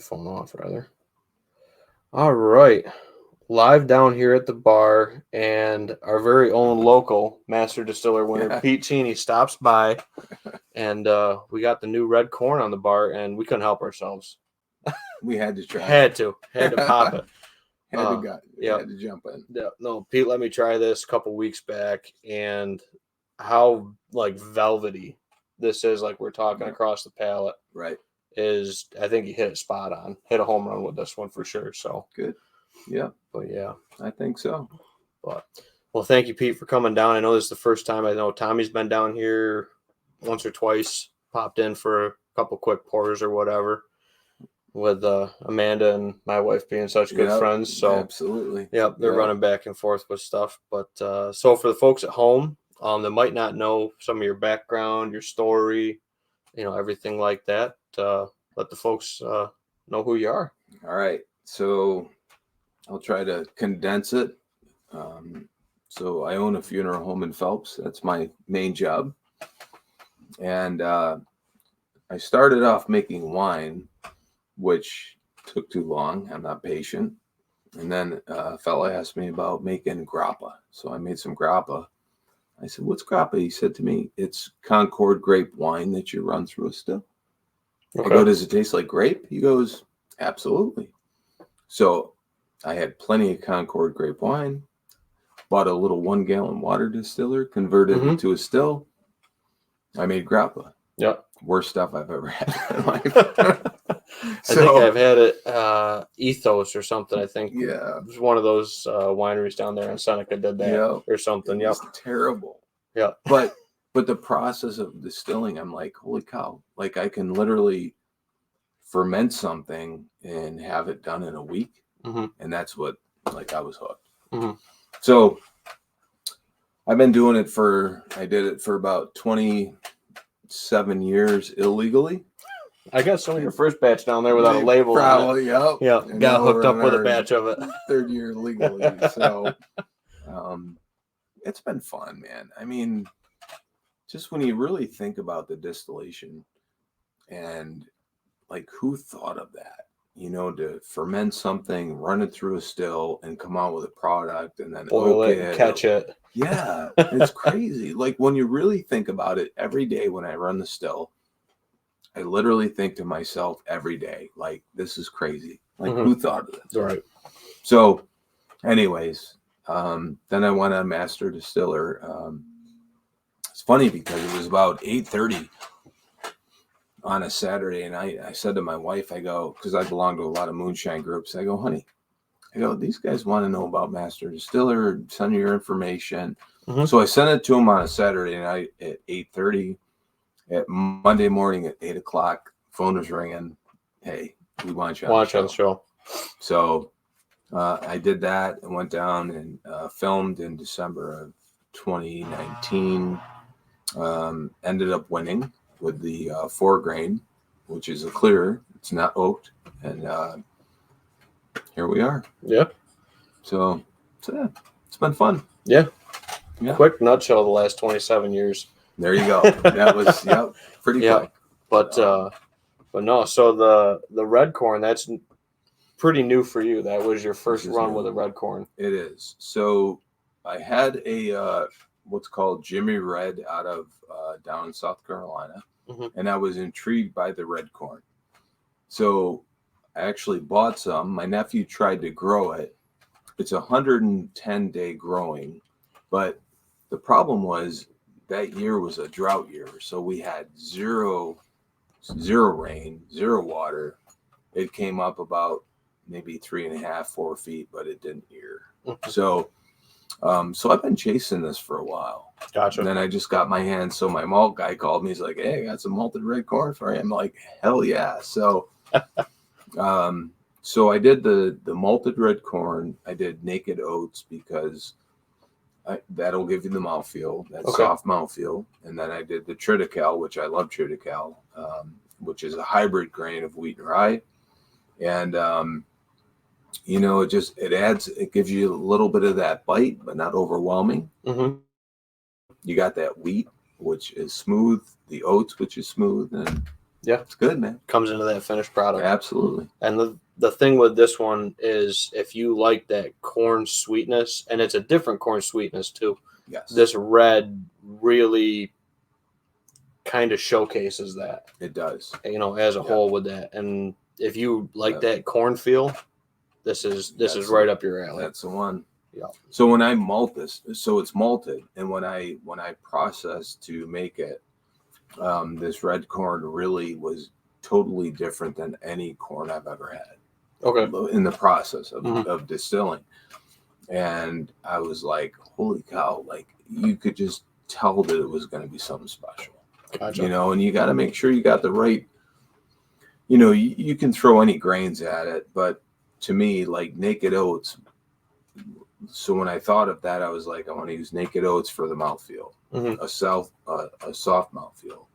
phone off, rather. All right. Live down here at the bar, and our very own local master distiller winner, Pete Cheney, stops by, and we got the new red corn on the bar, and we couldn't help ourselves. We had to try. Had to pop it. Had to jump in. Yeah, no, Pete let me try this a couple weeks back, and how like velvety this is, like we're talking across the palate. Right. Is I think you hit it spot on. Hit a home run with this one for sure. So good. Yeah. But yeah. I think so. But well, thank you, Pete, for coming down. I know this is the first time. I know Tommy's been down here once or twice, popped in for a couple quick pours or whatever, with Amanda and my wife being such good friends. So absolutely. Yep, they're running back and forth with stuff. But so for the folks at home that might not know some of your background, your story, everything like that, let the folks know who you are. All right. So I'll try to condense it. So I own a funeral home in Phelps. That's my main job. And I started off making wine, which took too long. I'm not patient. And then a fella asked me about making grappa. So I made some grappa. I said, "What's grappa?" He said to me, "It's Concord grape wine that you run through a still." Okay. I go, "Does it taste like grape?" He goes, "Absolutely." So I had plenty of Concord grape wine, bought a little 1-gallon water distiller, converted it to a still. I made grappa. Yep. Worst stuff I've ever had in my life. I think I've had it, Ethos or something. I think it was one of those wineries down there in Seneca did that or something. It was terrible. Yeah. But the process of distilling, I'm like, holy cow. Like I can literally ferment something and have it done in a week. Mm-hmm. And that's what, like, I was hooked. Mm-hmm. So I've been doing it I did it for about 27 years illegally. I got some of your first batch down there without a label. Probably, yep. Yeah, got hooked up with a batch of it. Third year legally. So it's been fun, man. I mean, just when you really think about the distillation and like who thought of that, to ferment something, run it through a still and come out with a product and then boil it, catch it. Yeah, it's crazy. Like when you really think about it, every day when I run the still, I literally think to myself every day, like, this is crazy. Like, who thought of this? Right. So, anyways, then I went on master distiller. It's funny because it was about 8:30 on a Saturday night. I said to my wife, I go, because I belong to a lot of moonshine groups. I go, honey, these guys want to know about master distiller. Send me your information. Mm-hmm. So I sent it to them on a Saturday night at 8:30. At Monday morning at 8 o'clock, phone was ringing. Hey, we want you on the show. So I did that and went down and filmed in December of 2019. Ended up winning with the 4-grain, which is a clear. It's not oaked. And here we are. Yeah. So yeah, it's been fun. Yeah. Quick nutshell, the last 27 years. There you go. That was pretty quick. But no. So the red corn, that's pretty new for you. That was your first run with a red corn. It is. So I had a what's called Jimmy Red out of down in South Carolina, and I was intrigued by the red corn. So I actually bought some. My nephew tried to grow it. It's 110-day growing, but the problem was, that year was a drought year, so we had zero rain, zero water. It came up about maybe 3.5, 4 feet, but it didn't ear. So I've been chasing this for a while. Gotcha. And then I just got my hands. So my malt guy called me. He's like, "Hey, I got some malted red corn for you." I'm like, "Hell yeah!" So, so I did the malted red corn. I did naked oats because that'll give you the mouthfeel, soft mouthfeel. And then I did the triticale, which I love triticale, which is a hybrid grain of wheat and rye. And, it gives you a little bit of that bite, but not overwhelming. Mm-hmm. You got that wheat, which is smooth, the oats, which is smooth. And Yeah, it's good, man. Comes into that finished product. Absolutely. And the thing with this one is if you like that corn sweetness, and it's a different corn sweetness too. Yes. This red really kind of showcases that. It does. As a whole with that. And if you like that corn feel, this is right up your alley. That's the one. Yeah. So when I malt this, so it's malted, and when I process to make it, this red corn really was totally different than any corn I've ever had. Okay. In the process of distilling. And I was like, holy cow, like you could just tell that it was going to be something special. Gotcha. And you got to make sure you got the right, you can throw any grains at it, but to me, like naked oats. So when I thought of that, I was like, I want to use naked oats for the mouthfeel, a soft mouthfeel.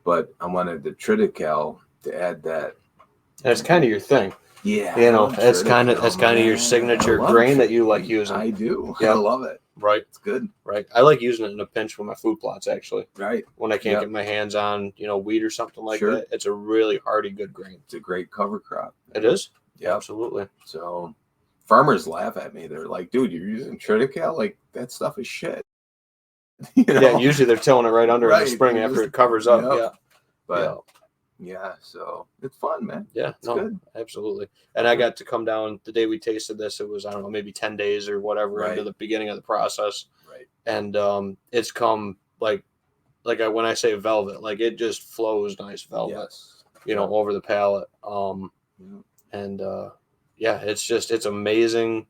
But I wanted the triticale to add that. And it's kind of your thing. Yeah. It's kind of your signature grain that you like using. I do. Yeah. I love it. Right. It's good. Right. I like using it in a pinch with my food plots, actually. Right. When I can't get my hands on, wheat or something like that. It's a really hardy, good grain. It's a great cover crop. It is? Yeah. Absolutely. So farmers laugh at me. They're like, dude, you're using triticale? Like, that stuff is shit. Yeah, usually they're tilling it right under in the spring after it covers up. Yeah. But yeah, so it's fun, man. Yeah, it's good. Absolutely. And I got to come down the day we tasted this. It was, I don't know, maybe 10 days or whatever into the beginning of the process. Right. And it's come when I say velvet, like it just flows nice velvet, over the palate. And it's amazing,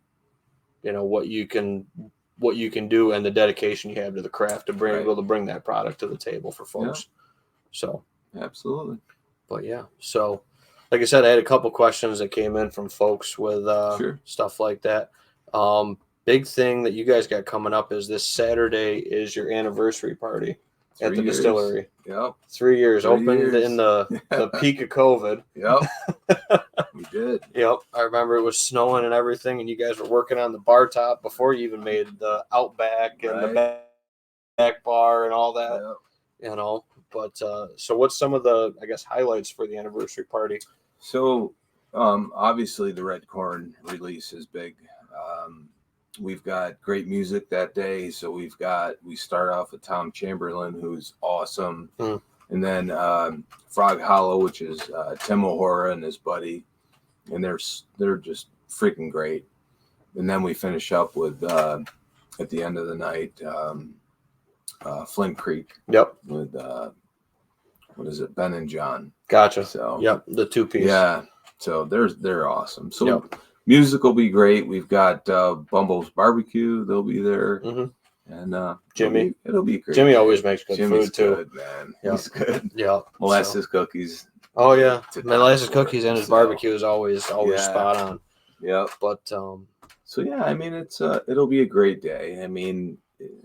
what you can do and the dedication you have to the craft to be able to bring that product to the table for folks. Yeah. So absolutely. But yeah, so like I said, I had a couple questions that came in from folks with stuff like that. Big thing that you guys got coming up is this Saturday is your anniversary party at the distillery. Yep. 3 years. Opened in the peak of COVID. Yep. We did. Yep. I remember it was snowing and everything, and you guys were working on the bar top before you even made the Outback and the back bar and all that. Yep. But so what's some of the, I guess, highlights for the anniversary party? So obviously the red corn release is big. We've got great music that day. So we start off with Tom Chamberlain, who's awesome. And then Frog Hollow, which is Tim O'Hara and his buddy. And they're just freaking great. And then we finish up with, at the end of the night, Flint Creek. Yep. With what is it, Ben and John? Gotcha. So yep, the 2-piece. Yeah. So they're awesome. So music will be great. We've got Bumble's Barbecue. They'll be there. And Jimmy. It'll be great. Jimmy always makes good food too. Good, man. He's good. Yeah. Molasses cookies. Oh yeah. Molasses cookies and his barbecue is always spot on. Yep. But so yeah, I mean it'll be a great day. I mean,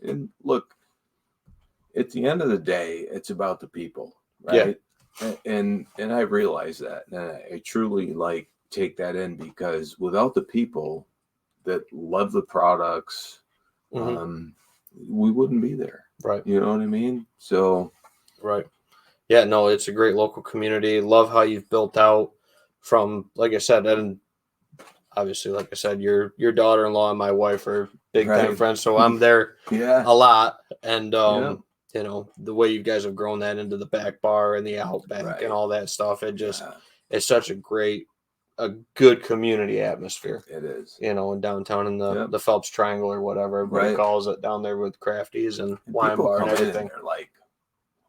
and look, at the end of the day, it's about the people, right? Yeah. And I realize that, and I truly take that in, because without the people that love the products, we wouldn't be there. Right. You know what I mean? So. Right. Yeah, no, it's a great local community. Love how you've built out from, like I said, and obviously, like I said, your daughter-in-law and my wife are big time friends, so I'm there a lot. And the way you guys have grown that into the back bar and the Outback and all that stuff, it's such a good community atmosphere. It is. In downtown in the Phelps Triangle or whatever everybody calls it down there with Crafties and wine bar and everything. They're like,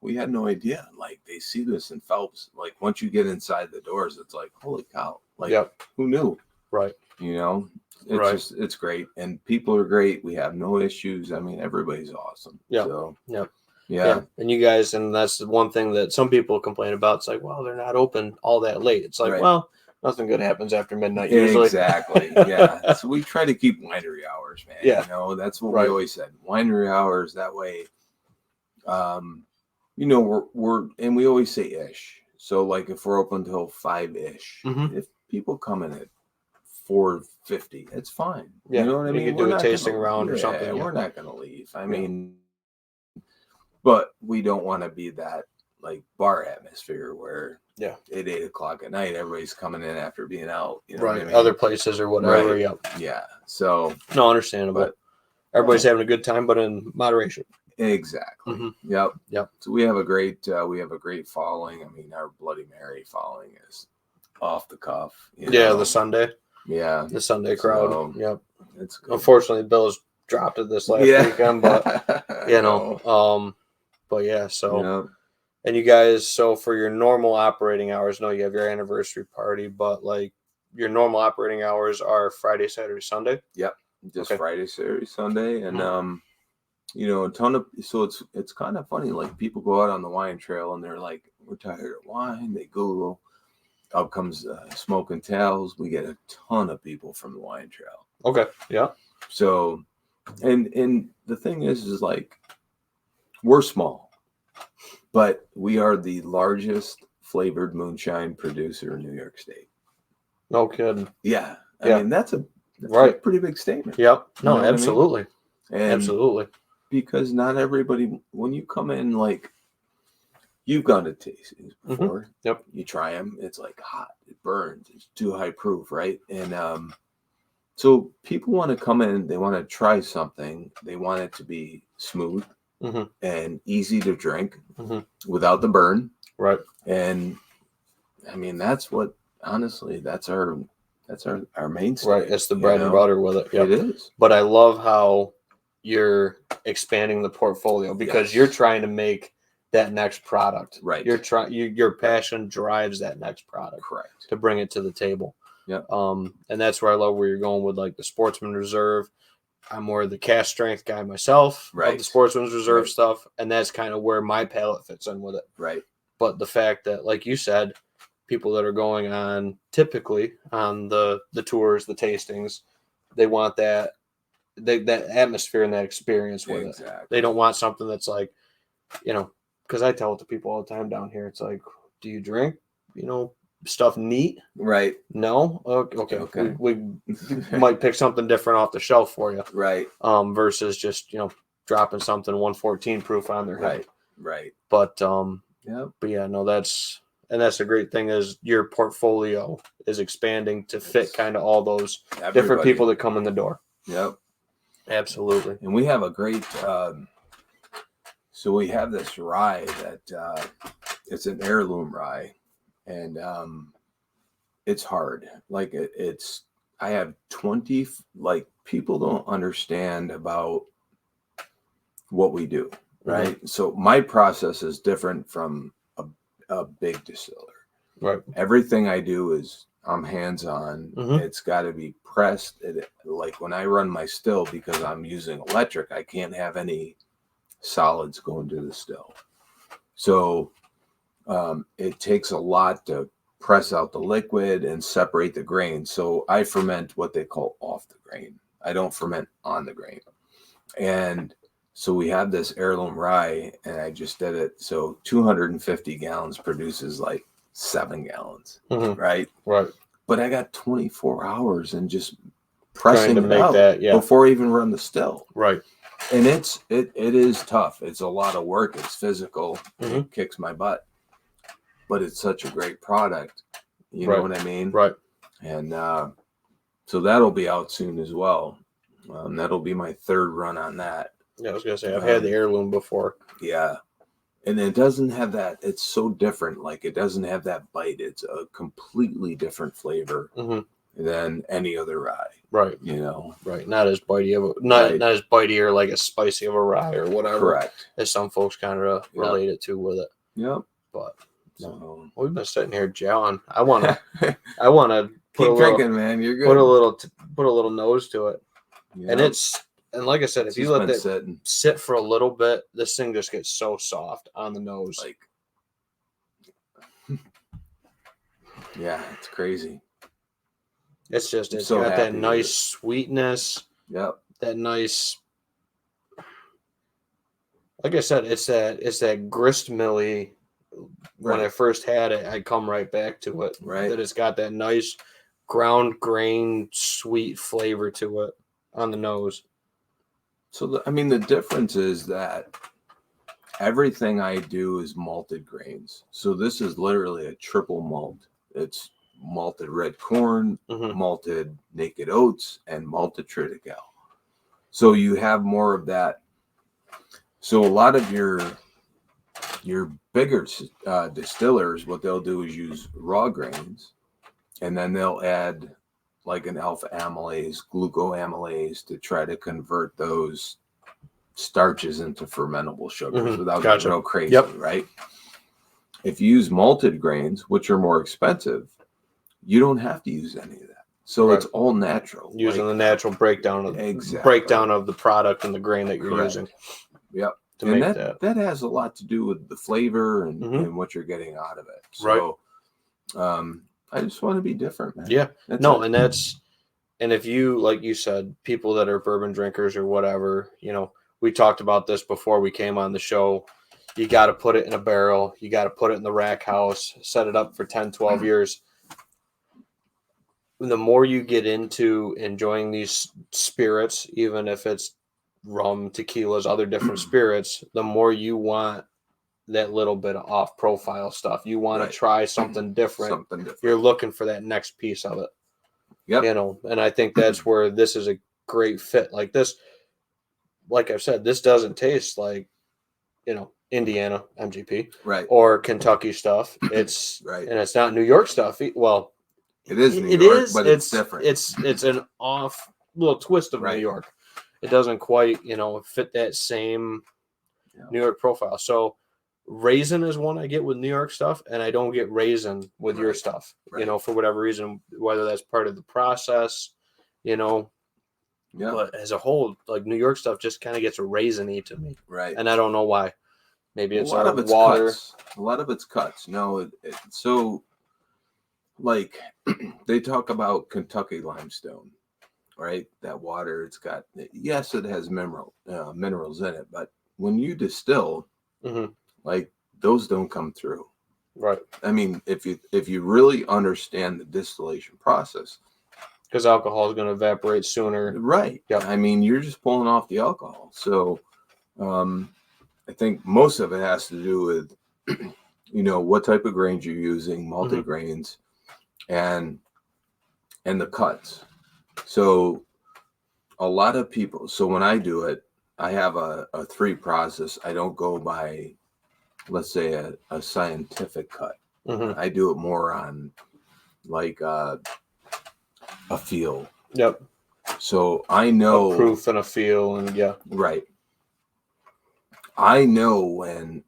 we had no idea. Like, they see this in Phelps. Like, once you get inside the doors, it's like, holy cow. Like, who knew? Right. It's great. And people are great. We have no issues. I mean, everybody's awesome. Yeah. So, yeah. And you guys, and that's the one thing that some people complain about. It's like, well, they're not open all that late. It's like, well, nothing good happens after midnight usually. Exactly. Yeah. So we try to keep winery hours, man. Yeah. That's what we always said. Winery hours, that way, we're and we always say ish. So like if we're open till 5-ish, if people come in at 4:50, it's fine. Yeah. You know what I mean? You could do a tasting round or something. We're not going to leave. I mean, but we don't want to be that like bar atmosphere where Yeah. at 8:00 at night, everybody's coming in after being out. You know right. what I mean? Other places or whatever. Right. Yep. Yeah. So No, understandable. but Everybody's having a good time, but in moderation. exactly. Mhm. Yep. Yep. So we have a great following. I mean, our Bloody Mary following is off the cuff. You Yeah, know? the Sunday crowd. So, Yep. It's good. Unfortunately, Bills dropped it this last weekend, but but yeah. So, yeah. and you guys, so for your normal operating hours, no, you have your anniversary party, but like your normal operating hours are Friday, Saturday, Sunday. Yep. Just Okay. Friday, Saturday, Sunday, and a ton of. So it's kind of funny. Like people go out on the wine trail and they're like, "We're tired of wine." They Google. Out comes Smokin Tales. We get a ton of people from the wine trail. Okay. Yeah. So, and the thing is like, we're small, but we are the largest flavored moonshine producer in New York State. No kidding. Yeah. I mean, that's a pretty big statement. Yep. No, you know absolutely. I mean? Absolutely. Because not everybody, when you come in, like, you've gone to tastings before. Mm-hmm. Yep. You try them. It's like hot. It burns. It's too high proof, right? And so people want to come in. They want to try something. They want it to be smooth and easy to drink without the burn. Right. And I mean, that's what, honestly, that's our mainstay. Right. It's the bread and butter with it. Yep. It is. But I love how you're expanding the portfolio because you're trying to make that next product. Right. You're trying. Your passion drives that next product. Correct. To bring it to the table. Yeah. And that's where I love where you're going with like the Sportsman Reserve. I'm more the cast strength guy myself. Right. Of the Sportsman's Reserve stuff, and that's kind of where my palate fits in with it. Right. But the fact that, like you said, people that are going on typically on the tours, the tastings, they want that atmosphere and that experience with it. They don't want something that's like, because I tell it to people all the time down here. It's like, do you drink, stuff neat? Right. No? Okay. We might pick something different off the shelf for you. Right. Versus just, dropping something 114 proof on their head. Right. But, but yeah, no, that's a great thing is your portfolio is expanding to fit kind of all those different people that come in the door. Yep. Absolutely. And we have a great, so we have this rye that it's an heirloom rye, and it's hard. Like I have 20, like people don't understand about what we do, right? Mm-hmm. So my process is different from a big distiller. Right. Everything I do is I'm hands-on. Mm-hmm. It's got to be pressed. Like when I run my still, because I'm using electric, I can't have any solids going to the still. So it takes a lot to press out the liquid and separate the grain. So I ferment what they call off the grain. I don't ferment on the grain. And so we have this heirloom rye, and I just did it. So 250 gallons produces like 7 gallons, right? Right. But I got 24 hours and just pressing to make that, before I even run the still. Right. And it is tough. It's a lot of work. It's physical. Mm-hmm. It kicks my butt. But it's such a great product. You know what I mean? Right. And so that'll be out soon as well. That'll be my third run on that. Yeah, I was going to say, I've had the heirloom before. Yeah. And it doesn't have that. It's so different. Like, it doesn't have that bite. It's a completely different flavor than any other rye. Right. Right. Not as bitey not as bitey or like as spicy of a rye or whatever. Correct. As some folks kind of relate it to with it. Yep. But we've been sitting here jawing. I want to keep drinking, man. You're good. Put a little nose to it. Yep. And like I said, if you let that sit for a little bit, this thing just gets so soft on the nose. Like, yeah, it's crazy. It's got that nice sweetness. Yep. That nice, like I said, it's that grist milly. When I first had it, I come right back to it. Right. That it's got that nice ground grain sweet flavor to it on the nose. So, the difference is that everything I do is malted grains. So this is literally a triple malt. It's malted red corn, malted naked oats, and malted triticale. So you have more of that. So a lot of your bigger distillers, what they'll do is use raw grains, and then they'll add like an alpha amylase, glucoamylase to try to convert those starches into fermentable sugars without getting real crazy, right? If you use malted grains, which are more expensive, you don't have to use any of that. So it's all natural. Using the natural breakdown of the product and the grain that you're using. Yep. To make that. That has a lot to do with the flavor and what you're getting out of it. So I just want to be different, man. Yeah. And if you, like you said, people that are bourbon drinkers or whatever, you know, we talked about this before we came on the show. You got to put it in a barrel. You got to put it in the rack house, set it up for 10, 12 years. The more you get into enjoying these spirits, even if it's rum, tequilas, other different spirits, the more you want that little bit of off-profile stuff. You want to try something different. You're looking for that next piece of it. Yep. You know, and I think that's where this is a great fit. Like this, like I've said, this doesn't taste like, you know, Indiana MGP, or Kentucky stuff. It's and it's not New York stuff. Well, it is New York, but it's different. It's an off little twist of New York. It doesn't quite, you know, fit that same New York profile. So raisin is one I get with New York stuff, and I don't get raisin with your stuff. You know, for whatever reason, whether that's part of the process, you know. Yeah. But as a whole, like New York stuff just kind of gets raisiny to me. Right. And I don't know why. Maybe it's a lot of it's water. Cuts. A lot of it's cuts. No, so like they talk about Kentucky limestone, right? That water, it's got, yes, it has minerals in it, but when you distill, like those don't come through. Right. I mean, if you really understand the distillation process, because alcohol is going to evaporate sooner. Right. Yeah. I mean, you're just pulling off the alcohol. So I think most of it has to do with, you know, what type of grains you're using, multi-grains, and the cuts. So a lot of people, so when I do it, I have a 3 process. I don't go by, let's say, a scientific cut. I do it more on like a feel. Yep. So I know a proof and a feel, and right. I know when,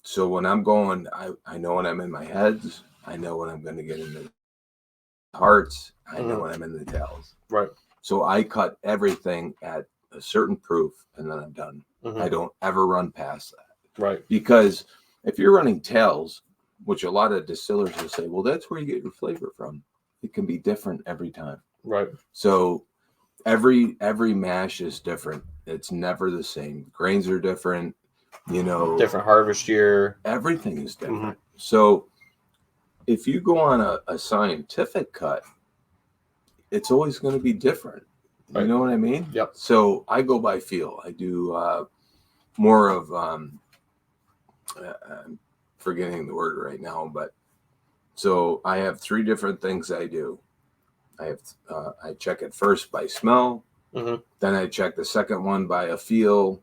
so when I'm going, I know when I'm in my heads. I know when I'm going to get into the hearts. I know when I'm in the tails. Right. So I cut everything at a certain proof, and then I'm done. I don't ever run past that. Right. Because if you're running tails, which a lot of distillers will say, well, that's where you get your flavor from. It can be different every time. Right. So every mash is different. It's never the same. Grains are different, you know. Different harvest year. Everything is different. So if you go on a scientific cut, it's always going to be different. Right. You know what I mean? Yep. So I go by feel. I do more of, I'm forgetting the word right now, but so I have 3 different things I do. I check it first by smell, then I check the second one by a feel,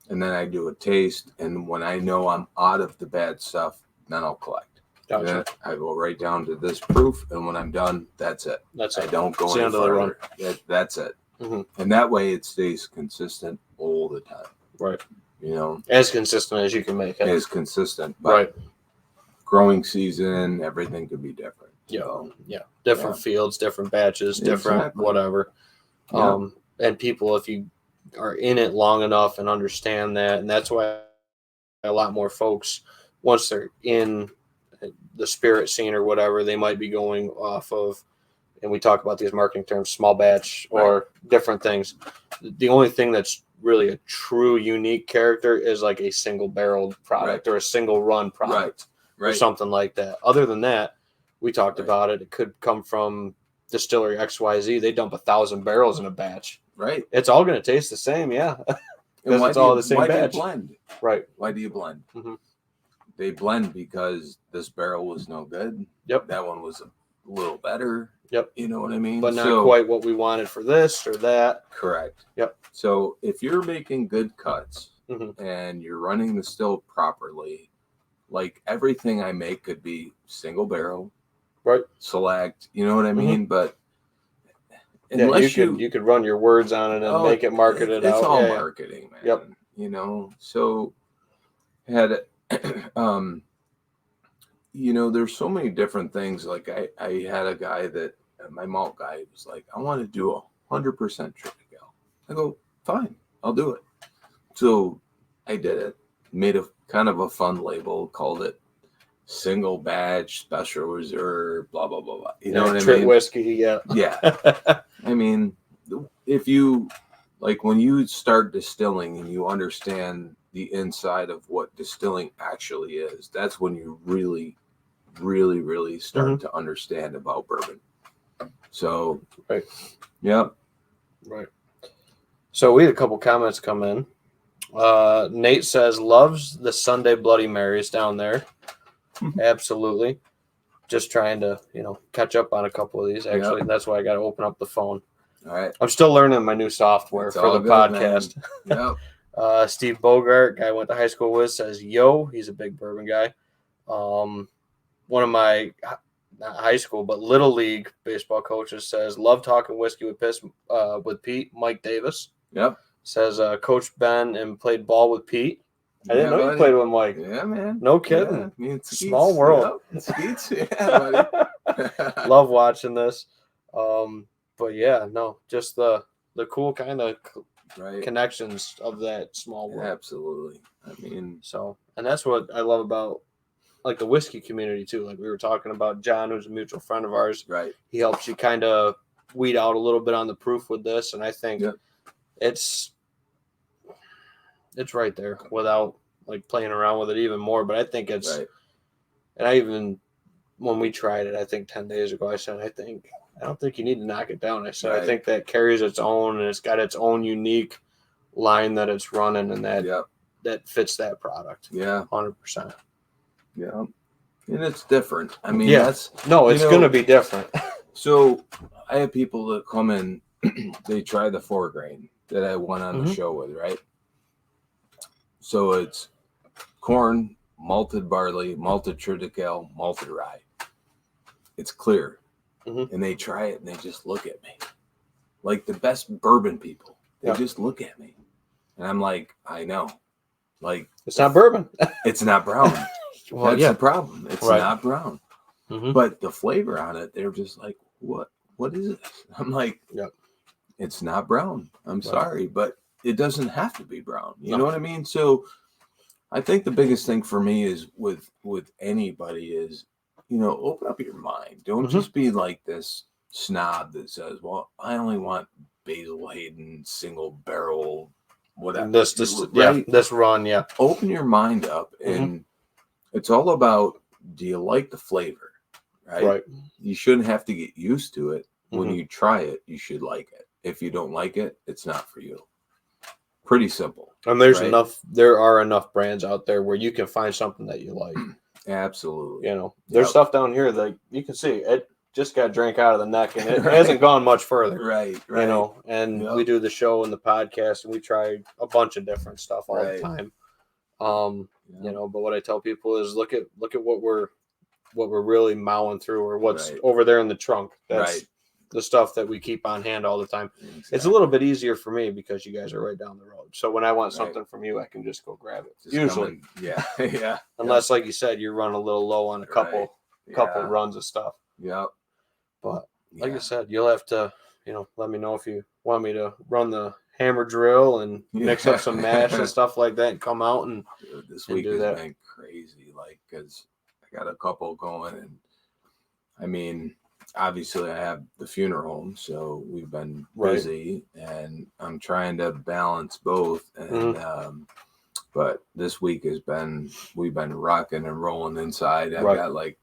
and then I do a taste. And when I know I'm out of the bad stuff, then I'll collect. Gotcha. I go right down to this proof, and when I'm done, that's it. I don't go any further. That's it. And that way it stays consistent all the time. Right. You know, as consistent as you can make it. As consistent, but growing season, everything could be different. So, different fields, different batches, different whatever. And people, if you are in it long enough and understand that, and that's why a lot more folks, once they're in the spirit scene or whatever, they might be going off of, and we talk about these marketing terms, small batch or different things. The only thing that's really a true unique character is like a single barreled product or a single run product or something like that. Other than that, we talked about it. It could come from distillery XYZ. They dump 1,000 barrels in a batch. Right. It's all going to taste the same. Yeah. Because it's all the same batch. Why do you blend? Right. Why do you blend? Mm-hmm. They blend because this barrel was no good. Yep. That one was a little better. Yep. You know what I mean? But not quite what we wanted for this or that. Correct. Yep. So if you're making good cuts and you're running the still properly, like everything I make could be single barrel, right? Select, you know what I mean? But unless you could run your words on it and make it marketed out. It's all marketing, man. Yep. You know, so had you know, there's so many different things. Like I had a guy that my malt guy was like, I want to do 100% Triticale. I go, fine, I'll do it. So I did it. Made a kind of a fun label, called it single batch special reserve, blah blah blah blah. You know what I mean? Whiskey, yeah. I mean, if you like when you start distilling and you understand the inside of what distilling actually is, that's when you really start to understand about bourbon. So, right. Yeah. Right. So we had a couple comments come in. Nate says, loves the Sunday Bloody Marys down there. Absolutely. Just trying to, catch up on a couple of these. Actually, that's why I got to open up the phone. All right. I'm still learning my new software for the podcast. Yep. Steve Bogart, guy I went to high school with, says, yo, he's a big bourbon guy. One of my, not high school, but little league baseball coaches says, love talking whiskey with Pete. Mike Davis. Yep. Says, Coach Ben and played ball with Pete. I didn't know you played with Mike. Yeah, man. No kidding. Yeah, small world. Yep. Skeets, yeah, buddy. Love watching this. But yeah, no, just the cool kind of connections of that small world. Absolutely. I mean, and that's what I love about like the whiskey community too. Like we were talking about John, who's a mutual friend of ours. Right. He helps you kind of weed out a little bit on the proof with this, and I think it's right there without like playing around with it even more. But I think it's, and when we tried it, I think 10 days ago, I said, I don't think you need to knock it down. I said, I think that carries its own, and it's got its own unique line that it's running, and that fits that product. Yeah. 100%. Yeah. And it's different. I mean, it's going to be different. So I have people that come in, they try the 4 grain that I went on the show with, right? So it's corn, malted barley, malted triticale, malted rye. It's clear. And they try it and they just look at me like the best bourbon people. They just look at me. And I'm like, I know. Like, it's not bourbon. It's not brown. That's the problem. It's not brown. But the flavor on it, they're just like, what is it? I'm like, it's not brown. I'm sorry, but it doesn't have to be brown. You know what I mean? So I think the biggest thing for me is with anybody is, open up your mind. Don't just be like this snob that says, well, I only want Basil Hayden single barrel, whatever. This run, Open your mind up, and it's all about, do you like the flavor? Right. You shouldn't have to get used to it. When you try it, you should like it. If you don't like it, it's not for you. Pretty simple. And there are enough brands out there where you can find something that you like. Absolutely. There's stuff down here that you can see it just got drank out of the neck, and it hasn't gone much further. Right. And we do the show and the podcast, and we try a bunch of different stuff all the time. But what I tell people is look at what we're really mowing through, or what's over there in the trunk. That's the stuff that we keep on hand all the time. Exactly. It's a little bit easier for me because you guys are right down the road. So when I want something from you, I can just go grab it. Usually. Yeah. Unless, like you said, you run a little low on a couple runs of stuff. Yep. But like I said, you'll have to, let me know if you want me to run the hammer drill and mix up some mash and stuff like that and come out and this week has been crazy. Like, because I got a couple going, and I mean, obviously I have the funeral home, so we've been busy, and I'm trying to balance both. And but this week we've been rocking and rolling inside. I've got like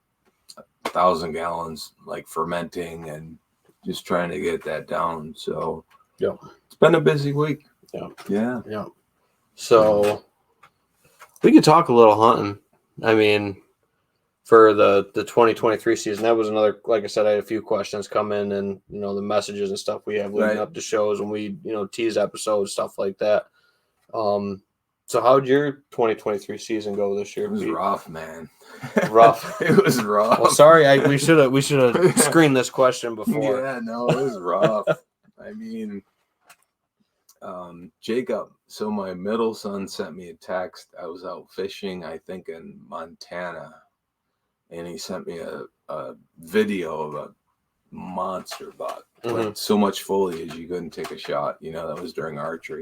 1,000 gallons like fermenting and just trying to get that down. So it's been a busy week. Yeah. So we could talk a little hunting. I mean, for the 2023 season, that was another, like I said, I had a few questions come in, and the messages and stuff we have leading up to shows, and we tease episodes, stuff like that. So how'd your 2023 season go this year? It was rough, man. Rough. It was rough. Well, sorry, we should have screened this question before. Yeah, no, it was rough. I mean, Jacob, so my middle son sent me a text. I was out fishing, I think in Montana, and he sent me a video of a monster buck. Like so much foliage you couldn't take a shot. That was during archery.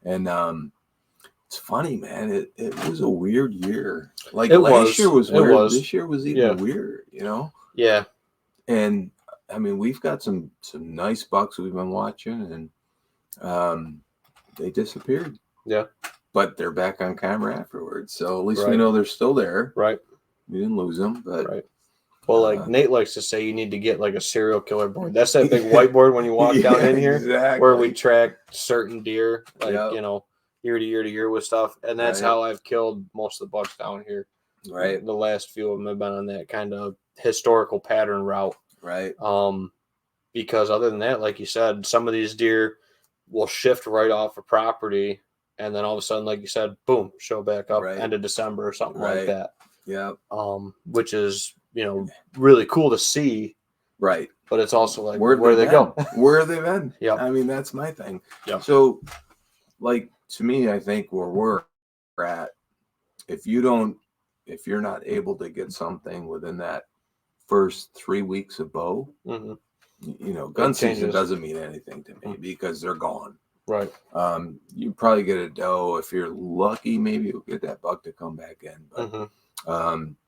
And it's funny, man. It was a weird year. Like last year was weird. This year was even weird, Yeah. And I mean, we've got some nice bucks we've been watching, and they disappeared. Yeah. But they're back on camera afterwards. So at least we know they're still there. Right. We didn't lose them, but well, like Nate likes to say, you need to get like a serial killer board. That's that big whiteboard when you walk down in here, where we track certain deer, like year to year to year with stuff, and that's how I've killed most of the bucks down here. Right. The last few of them have been on that kind of historical pattern route. Right. Because other than that, like you said, some of these deer will shift right off a property, and then all of a sudden, like you said, boom, show back up end of December or something like that. Yeah. Which is really cool to see. Right. But it's also like where they go. Where have they been? Yeah. I mean, that's my thing. Yeah. So, like, to me, I think where we're at, if you're not able to get something within that first 3 weeks of bow, gun season doesn't mean anything to me because they're gone. Right. You probably get a doe if you're lucky. Maybe you'll get that buck to come back in. But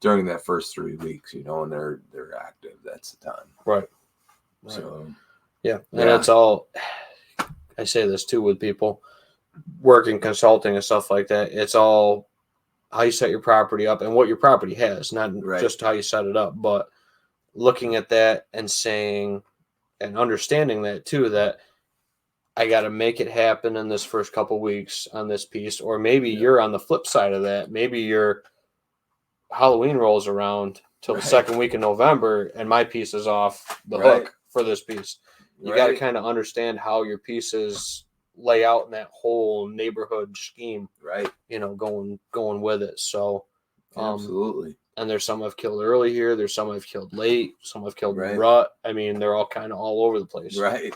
during that first 3 weeks, and they're active, that's the time. Right. So and it's all. I say this too with people working consulting and stuff like that. It's all how you set your property up and what your property has, not just how you set it up, but looking at that and saying and understanding that too, that I got to make it happen in this first couple weeks on this piece, or maybe you're on the flip side of that. Maybe your Halloween rolls around till the second week of November and my piece is off the hook for this piece. You got to kind of understand how your pieces lay out in that whole neighborhood scheme, going with it. So absolutely. And there's some I've killed early here. There's some I've killed late. Some I've killed in rut. I mean, they're all kind of all over the place. Right.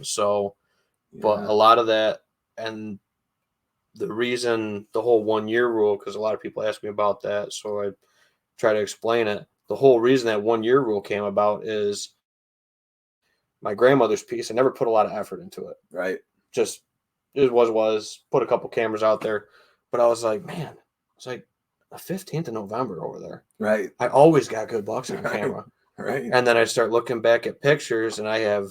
So, but a lot of that, and the reason the whole 1 year rule, because a lot of people ask me about that, so I try to explain it. The whole reason that 1 year rule came about is my grandmother's piece. I never put a lot of effort into it. Right. Just it was put a couple cameras out there, but I was like, man, it's like the 15th of November over there. Right. I always got good bucks on camera. Right. And then I start looking back at pictures, and I have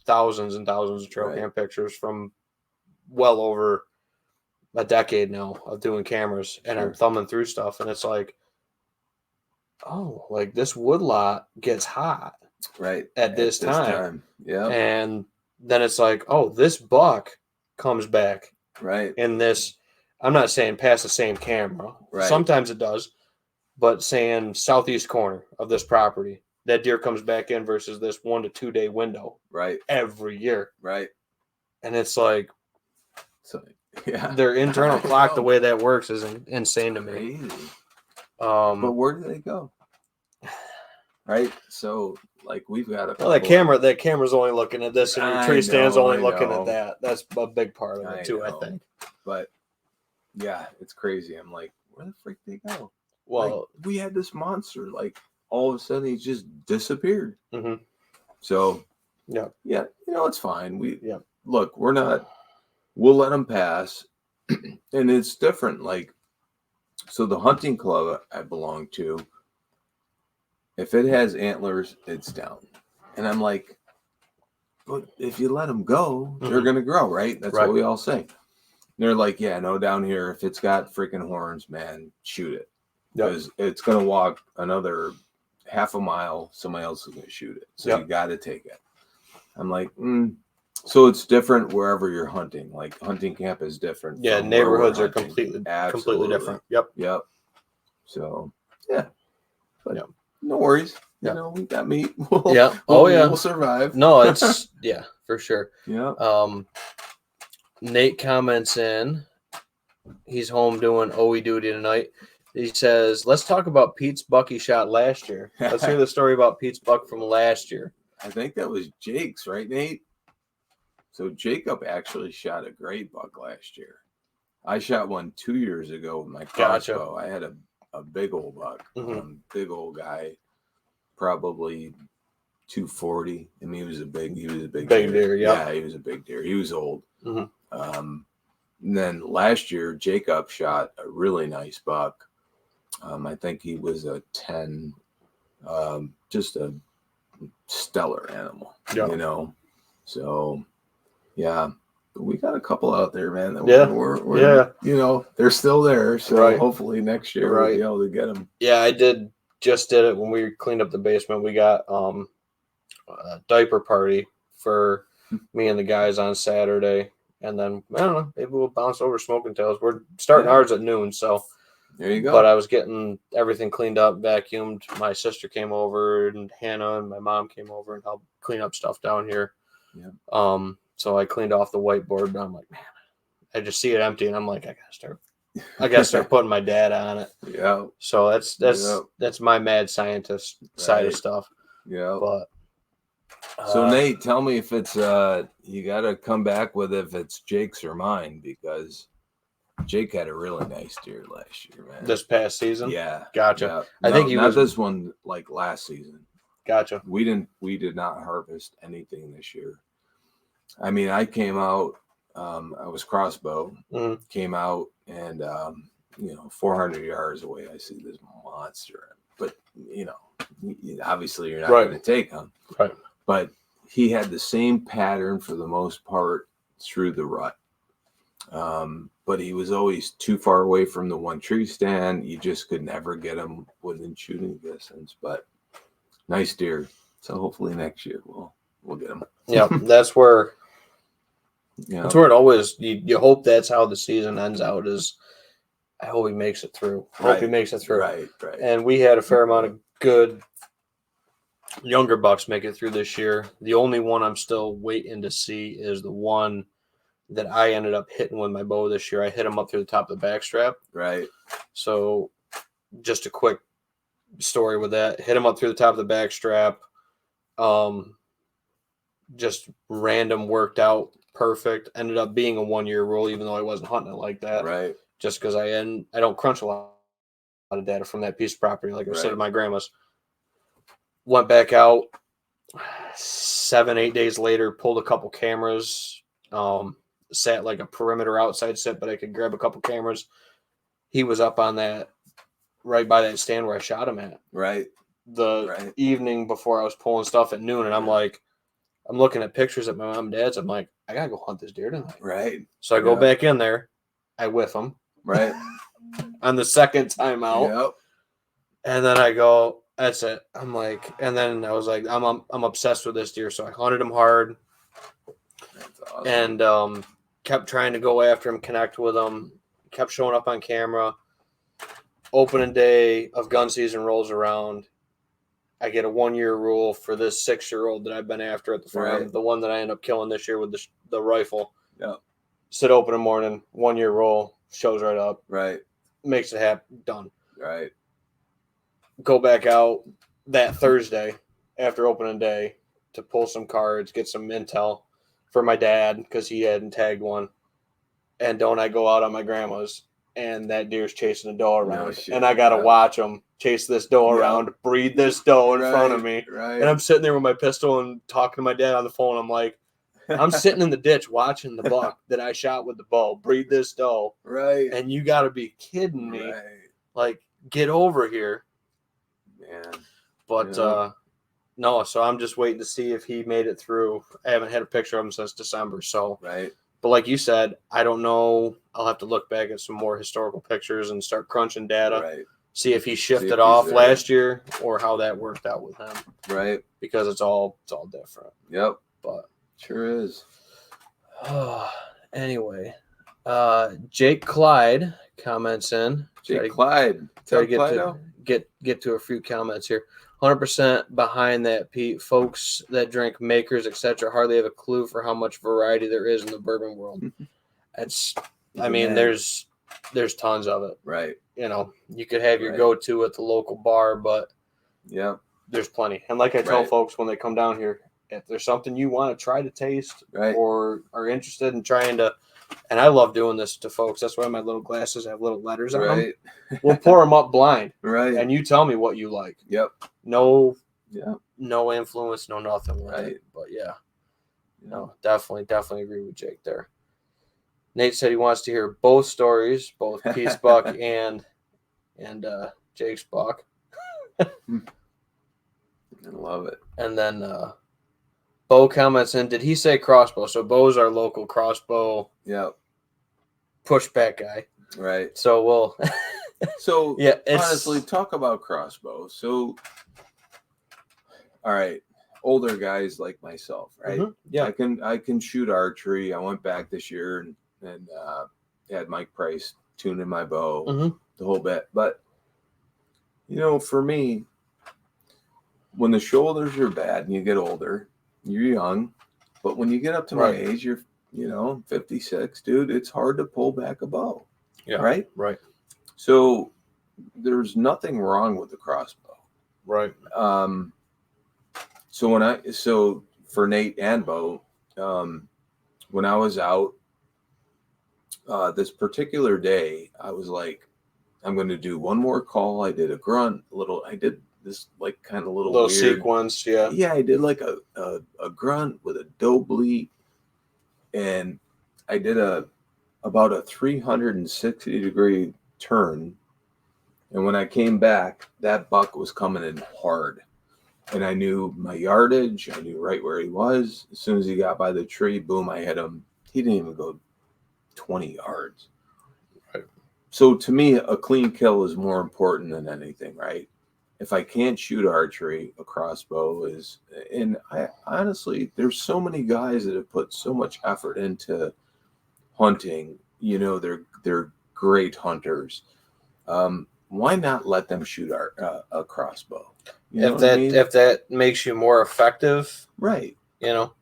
thousands and thousands of trail cam pictures from well over a decade now of doing cameras, and I'm thumbing through stuff, and it's like, oh, like this woodlot gets hot at this time. Yeah. And then it's like, oh, this buck comes back in this. I'm not saying past the same camera. Sometimes it does, but saying southeast corner of this property, that deer comes back in versus this 1 to 2 day window every year. And it's like, so their internal clock, the way that works is insane to me. Crazy. But where do they go? Right. So like we've got a that camera's only looking at this, and your tree stand's only looking at that. That's a big part of it too, I think. But yeah, it's crazy. I'm like, where the freak they go? Well, like, we had this monster, like all of a sudden he just disappeared. So yeah, it's fine. Look, we'll let them pass, and it's different. Like, so the hunting club I belong to, if it has antlers, it's down. And I'm like, but if you let them go, they're going to grow, right? That's what we all say. And they're like, yeah, no, down here, if it's got freaking horns, man, shoot it. Because it's going to walk another half a mile, somebody else is going to shoot it. So you got to take it. I'm like, So it's different wherever you're hunting. Like hunting camp is different. Yeah, from where we're neighborhoods are hunting. completely Absolutely different. Yep. Yep. So yeah, but Yep. no worries. Yep. You know, we got meat. Yeah. Oh yeah. We'll survive. No, it's yeah, for sure. Yeah. Nate comments in. He's home doing OE duty tonight. He says, "Let's talk about Pete's buck he shot last year. Let's hear the story about Pete's buck from last year." I think that was Jake's, right, Nate? So Jacob actually shot a great buck last year. I shot one 2 years ago with my crossbow. I had a big old buck, big old guy, probably 240. I mean, he was a big deer. Yeah, he was a big deer. He was old. And then last year, Jacob shot a really nice buck. I think he was a 10, just a stellar animal, you know. So, yeah, we got a couple out there, man. That we're you know, they're still there. So hopefully next year we'll be able to get them. Yeah, I just did it when we cleaned up the basement. We got a diaper party for me and the guys on Saturday. And then, I don't know, maybe we'll bounce over Smokin Tails. We're starting ours at noon, so. There you go. But I was getting everything cleaned up, vacuumed. My sister came over, and Hannah and my mom came over and helped clean up stuff down here. Yeah. So I cleaned off the whiteboard, but I'm like, man, I just see it empty, and I'm like, I gotta start putting my dad on it. Yeah. So that's my mad scientist side of stuff. Yeah. But so Nate, tell me if it's you got to come back with if it's Jake's or mine, because Jake had a really nice deer last year, man. This past season? Yeah. Gotcha. Yeah. I think he was this one, like last season. Gotcha. We did not harvest anything this year. I mean, I came out, I was crossbow, came out, and 400 yards away, I see this monster. But obviously you're not going to take him. Right. But he had the same pattern for the most part through the rut. But he was always too far away from the one tree stand. You just could never get him within shooting distance. But nice deer. So hopefully next year we'll get him. Yeah, that's where that's where it always you hope that's how the season ends out is I hope he makes it through. Hope he makes it through. Right. And we had a fair amount of good younger bucks make it through this year. The only one I'm still waiting to see is the one that I ended up hitting with my bow this year. I hit him up through the top of the backstrap. Right. So just a quick story with that. Hit him up through the top of the backstrap. Just random worked out perfect. Ended up being a 1 year rule, even though I wasn't hunting it like that. Right. Just because I don't crunch a lot of data from that piece of property, like I said at my grandma's. Went back out 7-8 days later, pulled a couple cameras, sat like a perimeter outside sit, but I could grab a couple cameras. He was up on that right by that stand where I shot him at. Right. The evening before I was pulling stuff at noon, and I'm like, I'm looking at pictures at my mom and dad's. I'm like, I gotta go hunt this deer tonight. Right. So I go back in there, I whiff him. Right. On the second time out. Yep. And then I go, that's it. I'm like, and then I was like, I'm obsessed with this deer. So I hunted him hard. That's awesome. And kept trying to go after him, connect with him, kept showing up on camera. Opening day of gun season rolls around. I get a 1 year rule for this 6-year-old that I've been after at the farm, the one that I end up killing this year with the rifle. Yeah. Sit open in the morning, 1 year roll, shows right up. Right. Makes it happen, done. Right. Go back out that Thursday after opening day to pull some cards, get some intel for my dad because he hadn't tagged one. And don't I go out on my grandma's and that deer's chasing a doe around. And I got to watch him chase this doe around, breed this doe in front of me. Right. And I'm sitting there with my pistol and talking to my dad on the phone. I'm like, I'm sitting in the ditch watching the buck that I shot with the bow, breed this doe. Right. And you got to be kidding me. Right. Like, get over here. Man. But, no, so I'm just waiting to see if he made it through. I haven't had a picture of him since December. So, but like you said, I don't know. I'll have to look back at some more historical pictures and start crunching data. Right. See if he shifted off last year or how that worked out with him. Right. Because it's all different. Yep. But sure is. Anyway, Jake Clyde comments in. Jake Clyde. Try to get to a few comments here. 100% behind that, Pete. Folks that drink Makers, etc., hardly have a clue for how much variety there is in the bourbon world. There's tons of it. Right. You could have your go-to at the local bar, but there's plenty. And like I tell folks when they come down here, if there's something you want to try to taste or are interested in trying to, and I love doing this to folks. That's why my little glasses have little letters on them. We'll pour them up blind. And you tell me what you like. No influence, no nothing. But definitely agree with Jake there. Nate said he wants to hear both stories, both Pete's buck and Jake's buck. I love it. And then Bo comments in, did he say crossbow? So Bo's our local crossbow pushback guy. Right. So we'll So honestly, talk about crossbow. So all right, older guys like myself, right? Yeah. I can shoot archery. I went back this year and had Mike Price tuning my bow, the whole bit. But for me, when the shoulders are bad and you get older, you're young, but when you get up to my age, you're 56, dude, it's hard to pull back a bow. Right. So there's nothing wrong with the crossbow. So for Nate and Bo, when I was out this particular day, I was like, I'm going to do one more call. I did a grunt, I did this like kind of little weird sequence. Yeah, I did like a grunt with a doe bleat, and I did about a 360-degree turn. And when I came back, that buck was coming in hard. And I knew my yardage. I knew right where he was. As soon as he got by the tree, boom, I hit him. He didn't even go 20 yards. So to me, a clean kill is more important than anything, right? If I can't shoot archery, a crossbow is, and I honestly, there's so many guys that have put so much effort into hunting. They're great hunters. Why not let them shoot a crossbow? If that makes you more effective, right? I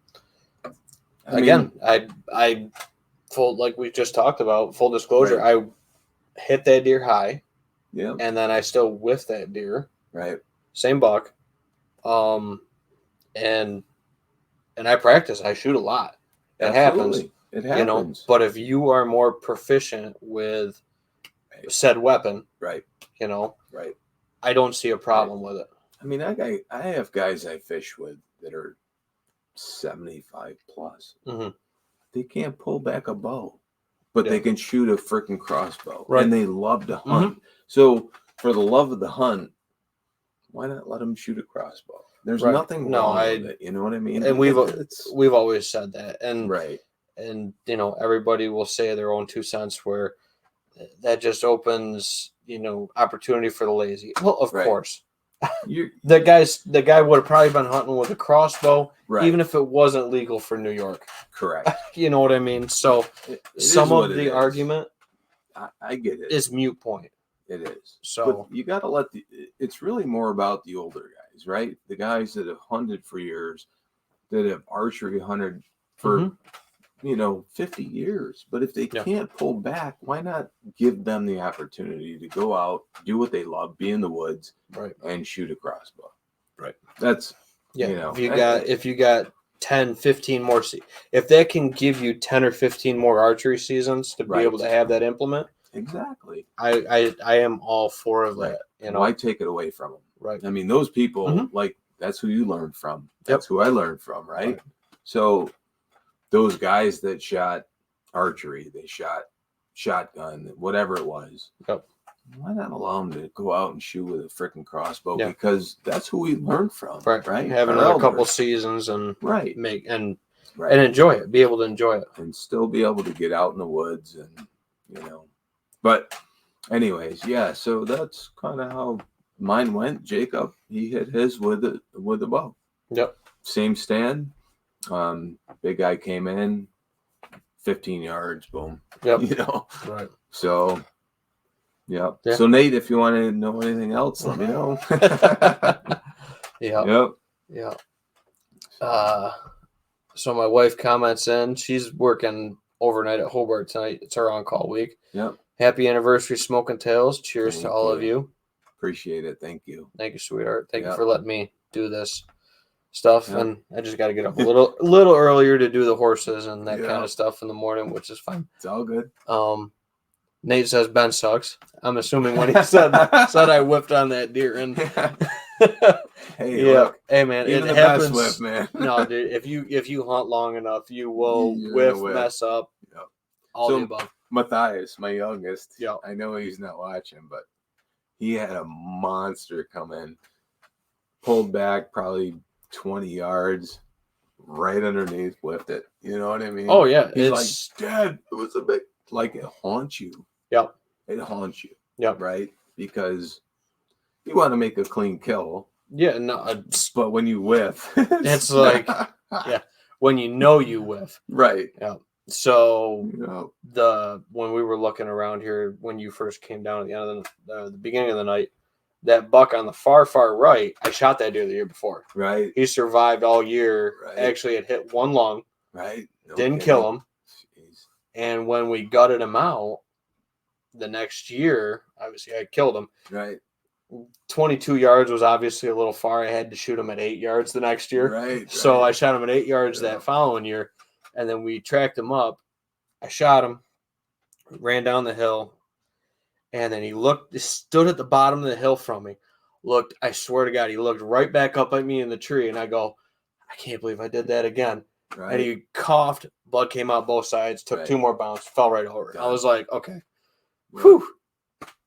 full, like we just talked about, full disclosure, I hit that deer high, and then I still whiffed that deer, same buck, and I practice. I shoot a lot. It happens. But if you are more proficient with said weapon, I don't see a problem with it. I mean, I have guys I fish with that are 75 plus. They can't pull back a bow, but they can shoot a freaking crossbow, and they love to hunt. So for the love of the hunt, why not let them shoot a crossbow? There's nothing wrong with it. You know what I mean? And we've always said that, and everybody will say their own 2 cents, where that just opens opportunity for the lazy. Well, of course. The guy would have probably been hunting with a crossbow, even if it wasn't legal for New York. Correct. You know what I mean? So some of the argument, I get it, is moot point. It is. So but you got to it's really more about the older guys, right? The guys that have hunted for years, that have archery hunted for 50 years. But if they can't pull back, why not give them the opportunity to go out, do what they love, be in the woods, and shoot a crossbow? That's if you got 10, 15 more, if that can give you 10 or 15 more archery seasons to be able to have that implement, exactly. I am all for that. Why take it away from them? I mean, those people, that's who you learned from. That's who I learned from, right? So those guys that shot archery, they shot shotgun, whatever it was. Why not allow them to go out and shoot with a freaking crossbow? Because that's who we learned from, right? Have another couple seasons and make and enjoy it. Be able to enjoy it, and still be able to get out in the woods, and But, anyways, so that's kind of how mine went. Jacob, he hit his with a bow. Same stand. Big guy came in, 15 yards, boom. Yep. You know? Right. So, yeah. Yeah. So, Nate, if you want to know anything else, let me know. Yeah. Yeah. So my wife comments in. She's working overnight at Hobart tonight. It's her on-call week. Yep. Happy anniversary, Smokin Tails. Cheers Thank to all of you. Appreciate it. Thank you. Thank you, sweetheart. Thank you Yep. for letting me do this stuff. Yep. And I just got to get up a little earlier to do the horses and that kind of stuff in the morning, which is fine. It's all good. Nate says Ben sucks. I'm assuming when he said I whipped on that deer. And hey, yeah, look, hey man, even it the happens. best whip, man. No, dude, if you hunt long enough, you will whiff, mess up. Yep. All the above. Matthias, my youngest. Yeah. I know he's not watching, but he had a monster come in, pulled back probably 20 yards, right underneath, whipped it. You know what I mean? Oh yeah, he's like, Dad, it was a big, like it haunts you. Yep. It haunts you. Yep. Right? Because you want to make a clean kill. Yeah, no. But when you whiff, it's like, yeah, when you know you whiff. Right. Yeah. So when we were looking around here, when you first came down at the end of the beginning of the night, that buck on the far right, I shot that deer the year before. Right. He survived all year. Right. Actually, it hit one lung. Right. Didn't kill him. Jeez. And when we gutted him out the next year, obviously I killed him. Right. 22 yards was obviously a little far. I had to shoot him at 8 yards the next year. Right. So I shot him at 8 yards that following year. And then we tracked him up. I shot him, ran down the hill, and then he stood at the bottom of the hill from me. Looked, I swear to God, he looked right back up at me in the tree, and I go, I can't believe I did that again. Right. And he coughed, blood came out both sides, took 2 more bounds, fell right over. I was like, okay. Yeah. Whew.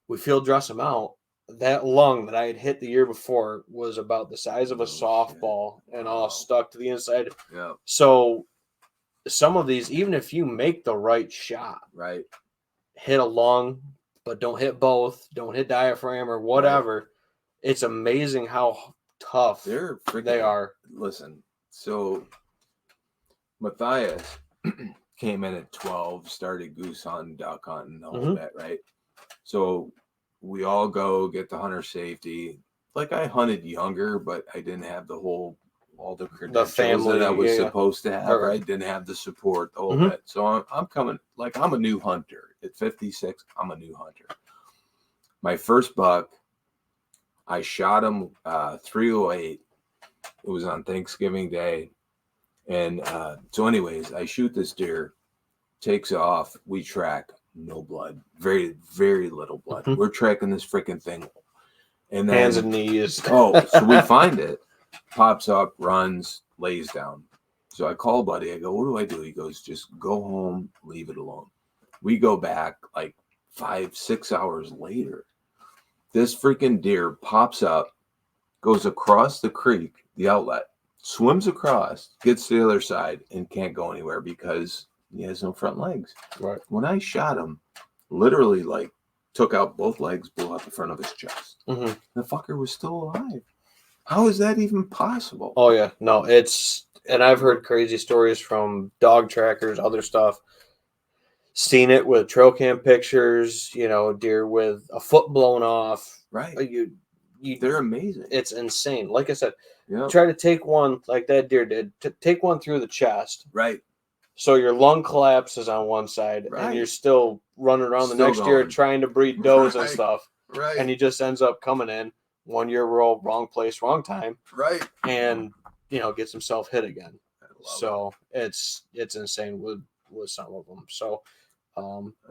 We field dress him out. That lung that I had hit the year before was about the size of a softball and all stuck to the inside. Yeah. So some of these, even if you make the right shot, right, hit a lung, but don't hit both, don't hit diaphragm or whatever, right. It's amazing how tough they are. Listen, so Matthias came in at 12, started goose hunting, duck hunting, all that, right? So we all go get the hunter safety. Like I hunted younger, but I didn't have all the credentials family, that I was supposed to have. Right. I didn't have the support, all that. So I'm coming, like I'm a new hunter. At 56, I'm a new hunter. My first buck, I shot him 308. It was on Thanksgiving Day. And so anyways, I shoot this deer, takes off, we track. No blood, very, very little blood. We're tracking this freaking thing, and then hands and knees. So we find it, pops up, runs, lays down. So I call buddy. I go, what do? He goes, just go home, leave it alone. We go back like 5-6 hours later. This freaking deer pops up, goes across the creek, the outlet, swims across, gets to the other side, and can't go anywhere because he has no front legs. Right. When I shot him, literally like took out both legs, blew out the front of his chest. The fucker was still alive. How is that even possible? Oh yeah, no, and I've heard crazy stories from dog trackers, other stuff. Seen it with trail cam pictures, deer with a foot blown off. Right. They're amazing. It's insane. Like I said, try to take one like that deer did. Take one through the chest. Right. So your lung collapses on one side, and you're still running around the next year trying to breed does and stuff. Right. And he just ends up coming in 1 year roll, wrong place, wrong time. Right. And gets himself hit again. So it's insane with some of them. So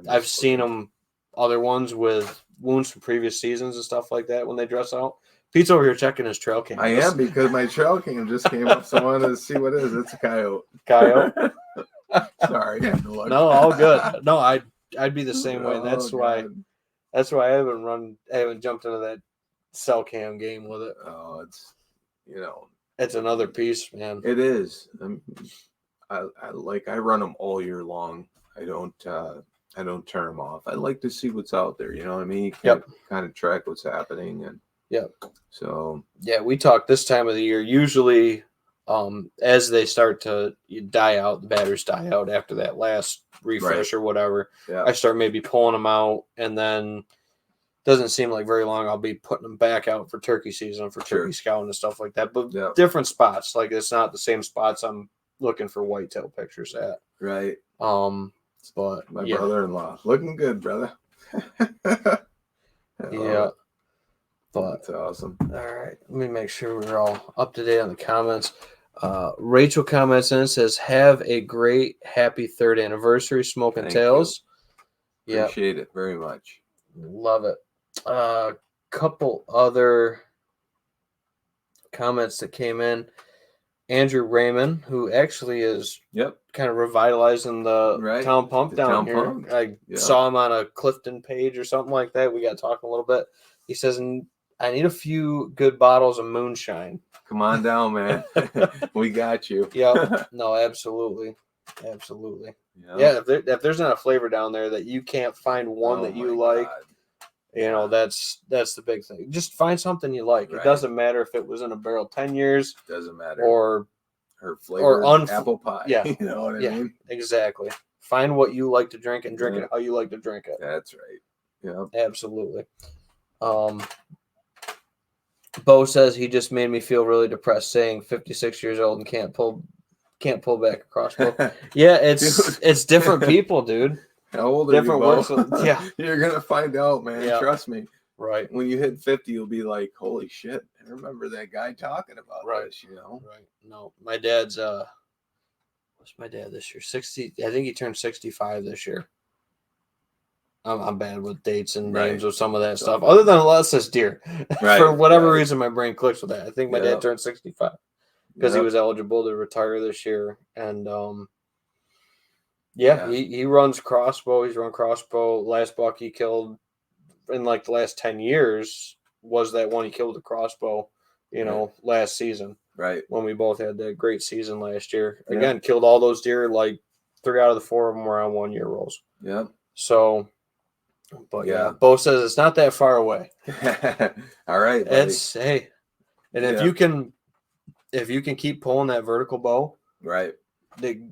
I've seen them, other ones with wounds from previous seasons and stuff like that when they dress out. Pete's over here checking his trail cam. I am, because my trail cam just came up, so I wanted to see what it is. It's a coyote. Coyote? Sorry. No, all good. No, I'd be the same way. That's why I haven't jumped into that cell cam game with it. Oh, it's it's another piece, man. It is. I run them all year long. I don't turn them off. I like to see what's out there. You know what I mean? You can kind of track what's happening, and so we talk this time of the year usually. As they start to die out, the batters die out after that last refresh or whatever. Yeah. I start maybe pulling them out, and then doesn't seem like very long I'll be putting them back out for turkey season, for turkey scouting and stuff like that. But different spots. Like it's not the same spots I'm looking for whitetail pictures at. Right. But my brother-in-law looking good, brother. Yeah. But that's awesome. All right. Let me make sure we're all up to date on the comments. Rachel comments in and says, "Have a great, happy 3rd anniversary, Smokin' Tails." Appreciate it very much. Love it. Couple other comments that came in. Andrew Raymond, who actually is kind of revitalizing the town pump down here. Pump. I saw him on a Clifton page or something like that. We got talking a little bit. He says, "I need a few good bottles of moonshine." Come on down, man. We got you. Yeah. No, absolutely. Absolutely. Yep. Yeah. If there's not a flavor down there that you can't find one that you like, that's the big thing. Just find something you like. Right. It doesn't matter if it was in a barrel 10 years. Doesn't matter. Or flavor apple pie. Yeah. You know what I mean? Exactly. Find what you like to drink and drink it how you like to drink it. That's right. Yeah. Absolutely. Bo says he just made me feel really depressed saying 56 years old and can't pull back a crossbow. Yeah, it's different people, dude. How old are different you, Bo? works. Yeah. You're gonna find out, man. Yeah. Trust me. Right. When you hit 50, you'll be like, holy shit, I remember that guy talking about this, Right. No. My dad's what's my dad this year? 60. I think he turned 65 this year. I'm bad with dates and names of some of that stuff. Other than let's just deer. For whatever reason, my brain clicks with that. I think my dad turned 65 because he was eligible to retire this year. And he runs crossbow. He's run crossbow. Last buck he killed in like the last 10 years was that one he killed the crossbow, last season. Right. When we both had that great season last year. Again, killed all those deer. Like 3 out of the 4 of them were on 1 year rolls. Yeah. So... But Bo says it's not that far away. All right, buddy. And if you can keep pulling that vertical bow, right,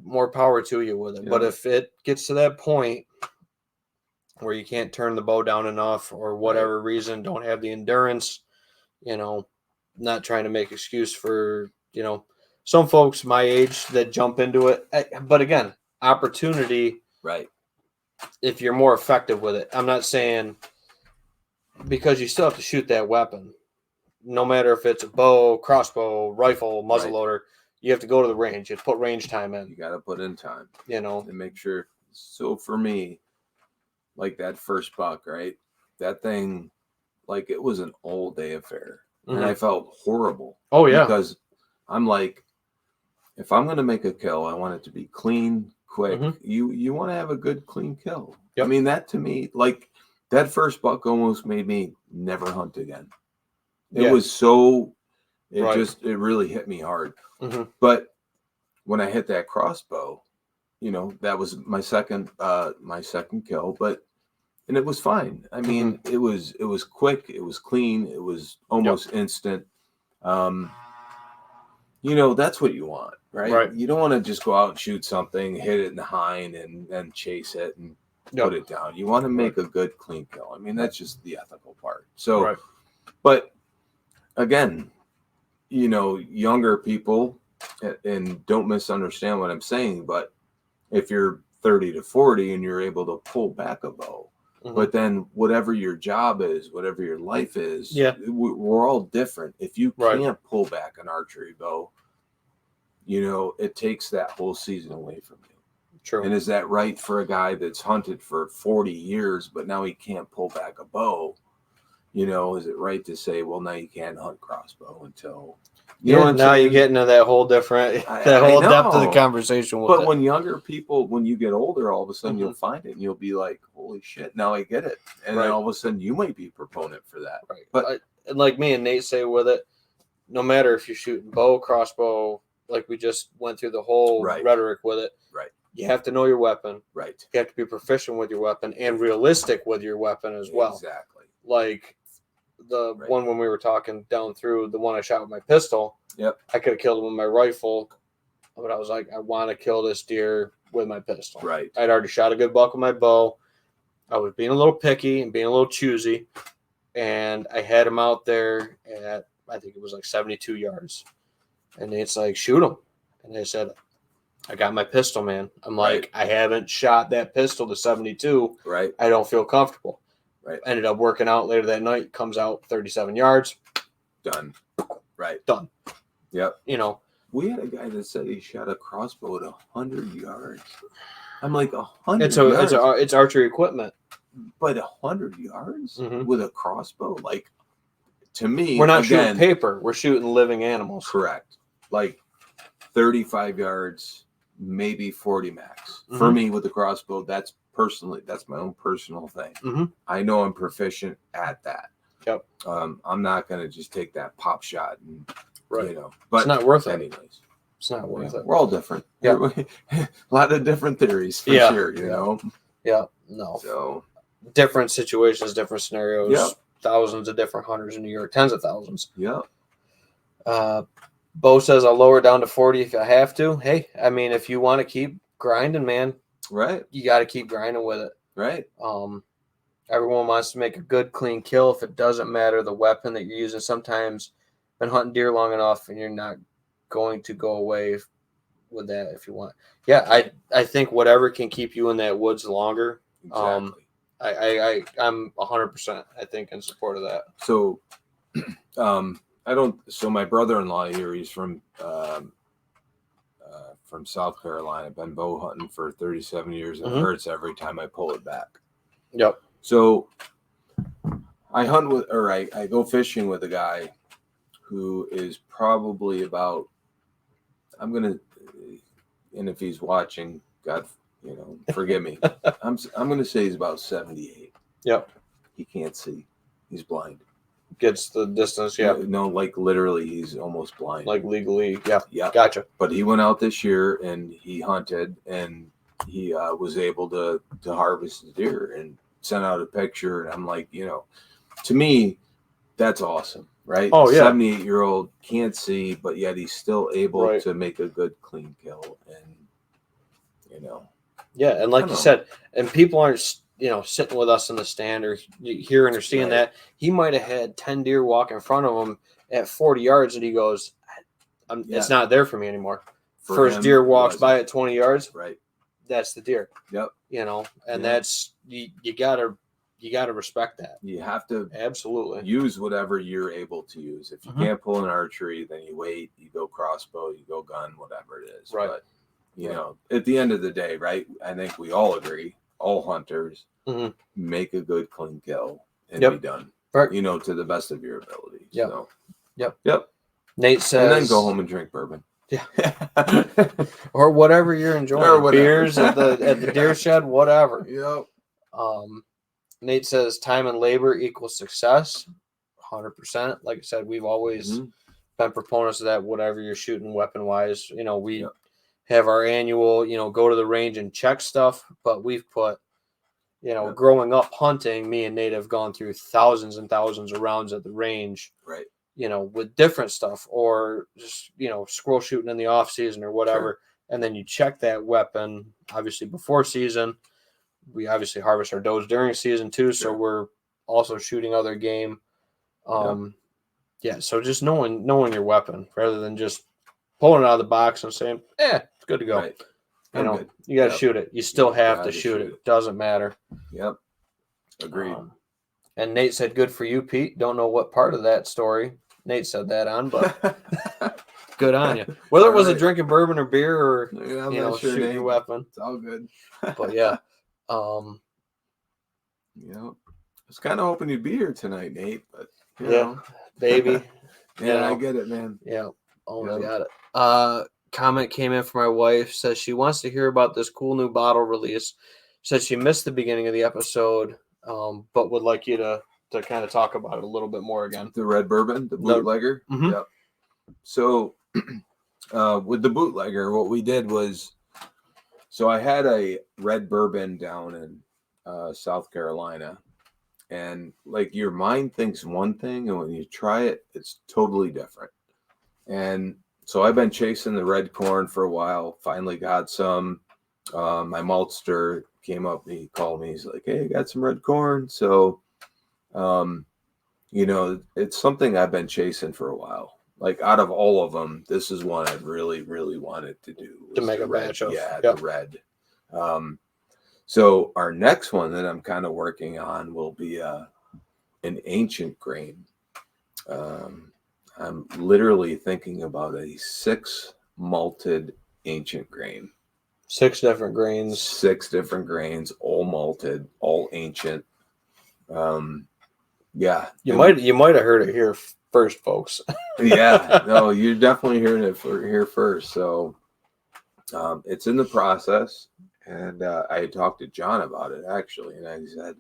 more power to you with it. Yeah. But if it gets to that point where you can't turn the bow down enough or whatever reason, don't have the endurance, not trying to make excuse for some folks my age that jump into it. But again, opportunity. Right. If you're more effective with it. I'm not saying because you still have to shoot that weapon. No matter if it's a bow, crossbow, rifle, muzzleloader, you have to go to the range. You have to put range time in. You got to put in time. And make sure. So for me, like that first buck, right? That thing, like it was an all day affair. Mm-hmm. And I felt horrible. Oh, yeah. Because I'm like, if I'm going to make a kill, I want it to be clean, quick. Mm-hmm. You want to have a good clean kill. Yep. I mean, that to me, like that first buck almost made me never hunt again. It was so it really hit me hard. Mm-hmm. But when I hit that crossbow, that was my second kill, and it was fine. I mean, it was quick, it was clean, it was almost instant. That's what you want, right? You don't want to just go out and shoot something, hit it in the hind, and then chase it and put it down. You want to make a good, clean kill. I mean, that's just the ethical part. So, but again, younger people, and don't misunderstand what I'm saying, but if you're 30 to 40 and you're able to pull back a bow, but then whatever your job is, whatever your life is, we're all different. If you can't pull back an archery bow, it takes that whole season away from you. True. And is that right for a guy that's hunted for 40 years, but now he can't pull back a bow? Is it right to say, well, now you can't hunt crossbow until... now you get into that whole different, whole depth of the conversation. But when younger people, when you get older, all of a sudden you'll find it and you'll be like, holy shit, now I get it. And then all of a sudden you might be a proponent for that. Right. But like me and Nate say with it, no matter if you're shooting bow, crossbow, like we just went through the whole rhetoric with it. Right. You have to know your weapon. Right. You have to be proficient with your weapon and realistic with your weapon as well. Exactly. Like the one when we were talking down through, the one I shot with my pistol. Yep. I could have killed him with my rifle but I was like, I want to kill this deer with my pistol. Right. I'd already shot a good buck with my bow. I was being a little picky and being a little choosy, and I had him out there at, I think it was like 72 yards. And it's like, shoot him. And they said, I got my pistol, man. I'm like, I haven't shot that pistol to 72. Right. I don't feel comfortable. Right. Ended up working out later that night, comes out 37 yards. Done. Right. Done. Yep. You know. We had a guy that said he shot a crossbow at 100 yards. I'm like, 100 yards? It's archery equipment. But 100 yards with a crossbow? Like, to me, we're not shooting paper. We're shooting living animals. Correct. Like 35 yards, maybe 40 max. For me, with the crossbow, that's my own personal thing. I know I'm proficient at that. Yep. I'm not going to just take that pop shot and, but it's not worth it. Anyways. It's not worth it. We're all different. Yeah. A lot of different theories for sure, you know? Yeah. No. So different situations, different scenarios. Yep. Thousands of different hunters in New York, tens of thousands. Yeah. Bo says I'll lower it down to 40 if I have to. Hey, I mean, if you want to keep grinding, man, right, you got to keep grinding with it. Right. Everyone wants to make a good, clean kill. If it doesn't matter the weapon that you're using, sometimes been hunting deer long enough and you're not going to go away with that if you want. Yeah, I think whatever can keep you in that woods longer. Exactly. I'm 100%, I think, in support of that. So, so my brother-in-law here, he's from South Carolina. I've been bow hunting for 37 years and it hurts every time I pull it back. Yep. So I go fishing with a guy who is probably about, and if he's watching, God, forgive me. I'm going to say he's about 78. Yep. He can't see. He's blind. Gets the distance, yeah. No, like literally he's almost blind. Like legally, yeah. Yeah. Gotcha. But he went out this year and he hunted and he was able to harvest the deer and sent out a picture. And I'm like, to me, that's awesome, right? Oh, yeah. 78-year-old can't see, but yet he's still able to make a good, clean kill. And, Yeah, and like you said, and people aren't, sitting with us in the stand or hearing or seeing that. He might have had 10 deer walk in front of him at 40 yards, and he goes, it's not there for me anymore. First deer walks by at 20 yards. Right. That's the deer. Yep. And that's, you gotta respect that. You have to absolutely use whatever you're able to use. If you can't pull an archery, then you wait, you go crossbow, you go gun, whatever it is. Right. But, at the end of the day, right, I think we all agree, all hunters make a good, clean kill and be done. Right. To the best of your ability. Yep. So. Yep. Nate says, and then go home and drink bourbon. Yeah. Or whatever you're enjoying. Or whatever. Beers at the deer shed, whatever. Yep. Nate says time and labor equals success. 100%. Like I said, we've always been proponents of that. Whatever you're shooting weapon wise, we have our annual, go to the range and check stuff, but we've put, growing up hunting, me and Nate have gone through thousands and thousands of rounds at the range, right? With different stuff, or just, squirrel shooting in the off season or whatever. Sure. And then you check that weapon, obviously before season. We obviously harvest our does during season too. Sure. So we're also shooting other game. So just knowing your weapon rather than just pulling it out of the box and saying, it's good to go. Right. You got to shoot it. You still have to shoot it. Doesn't matter. Yep. Agreed. And Nate said, good for you, Pete. Don't know what part of that story Nate said that on, but good on you. Whether it was a drinking bourbon or beer or, shooting your weapon. It's all good. But yeah. I was kind of hoping you'd be here tonight, Nate, but baby. I get it, man. Yeah. Almost got it. Comment came in from my wife, says she wants to hear about this cool new bottle release. Said she missed the beginning of the episode, but would like you to kind of talk about it a little bit more again. The red bourbon, the bootlegger. Yep. So with the bootlegger, what we did was, so I had a red bourbon down in South Carolina, and like your mind thinks one thing, and when you try it, it's totally different. And So I've been chasing the red corn for a while. Finally got some. My maltster came up. He called me. He's like, "Hey, I got some red corn." So, it's something I've been chasing for a while. Like out of all of them, this is one I really, really wanted to do. To make a red, batch of. Yeah, Yep. the red. So our next one that I'm kind of working on will be an ancient grain. I'm literally thinking about a 6 malted ancient grain. 6 different grains. 6 different grains, all malted, all ancient. Yeah. You might have heard it here first, folks. Yeah. No, you're definitely hearing it here first. So it's in the process. And I had talked to John about it, actually. And I said,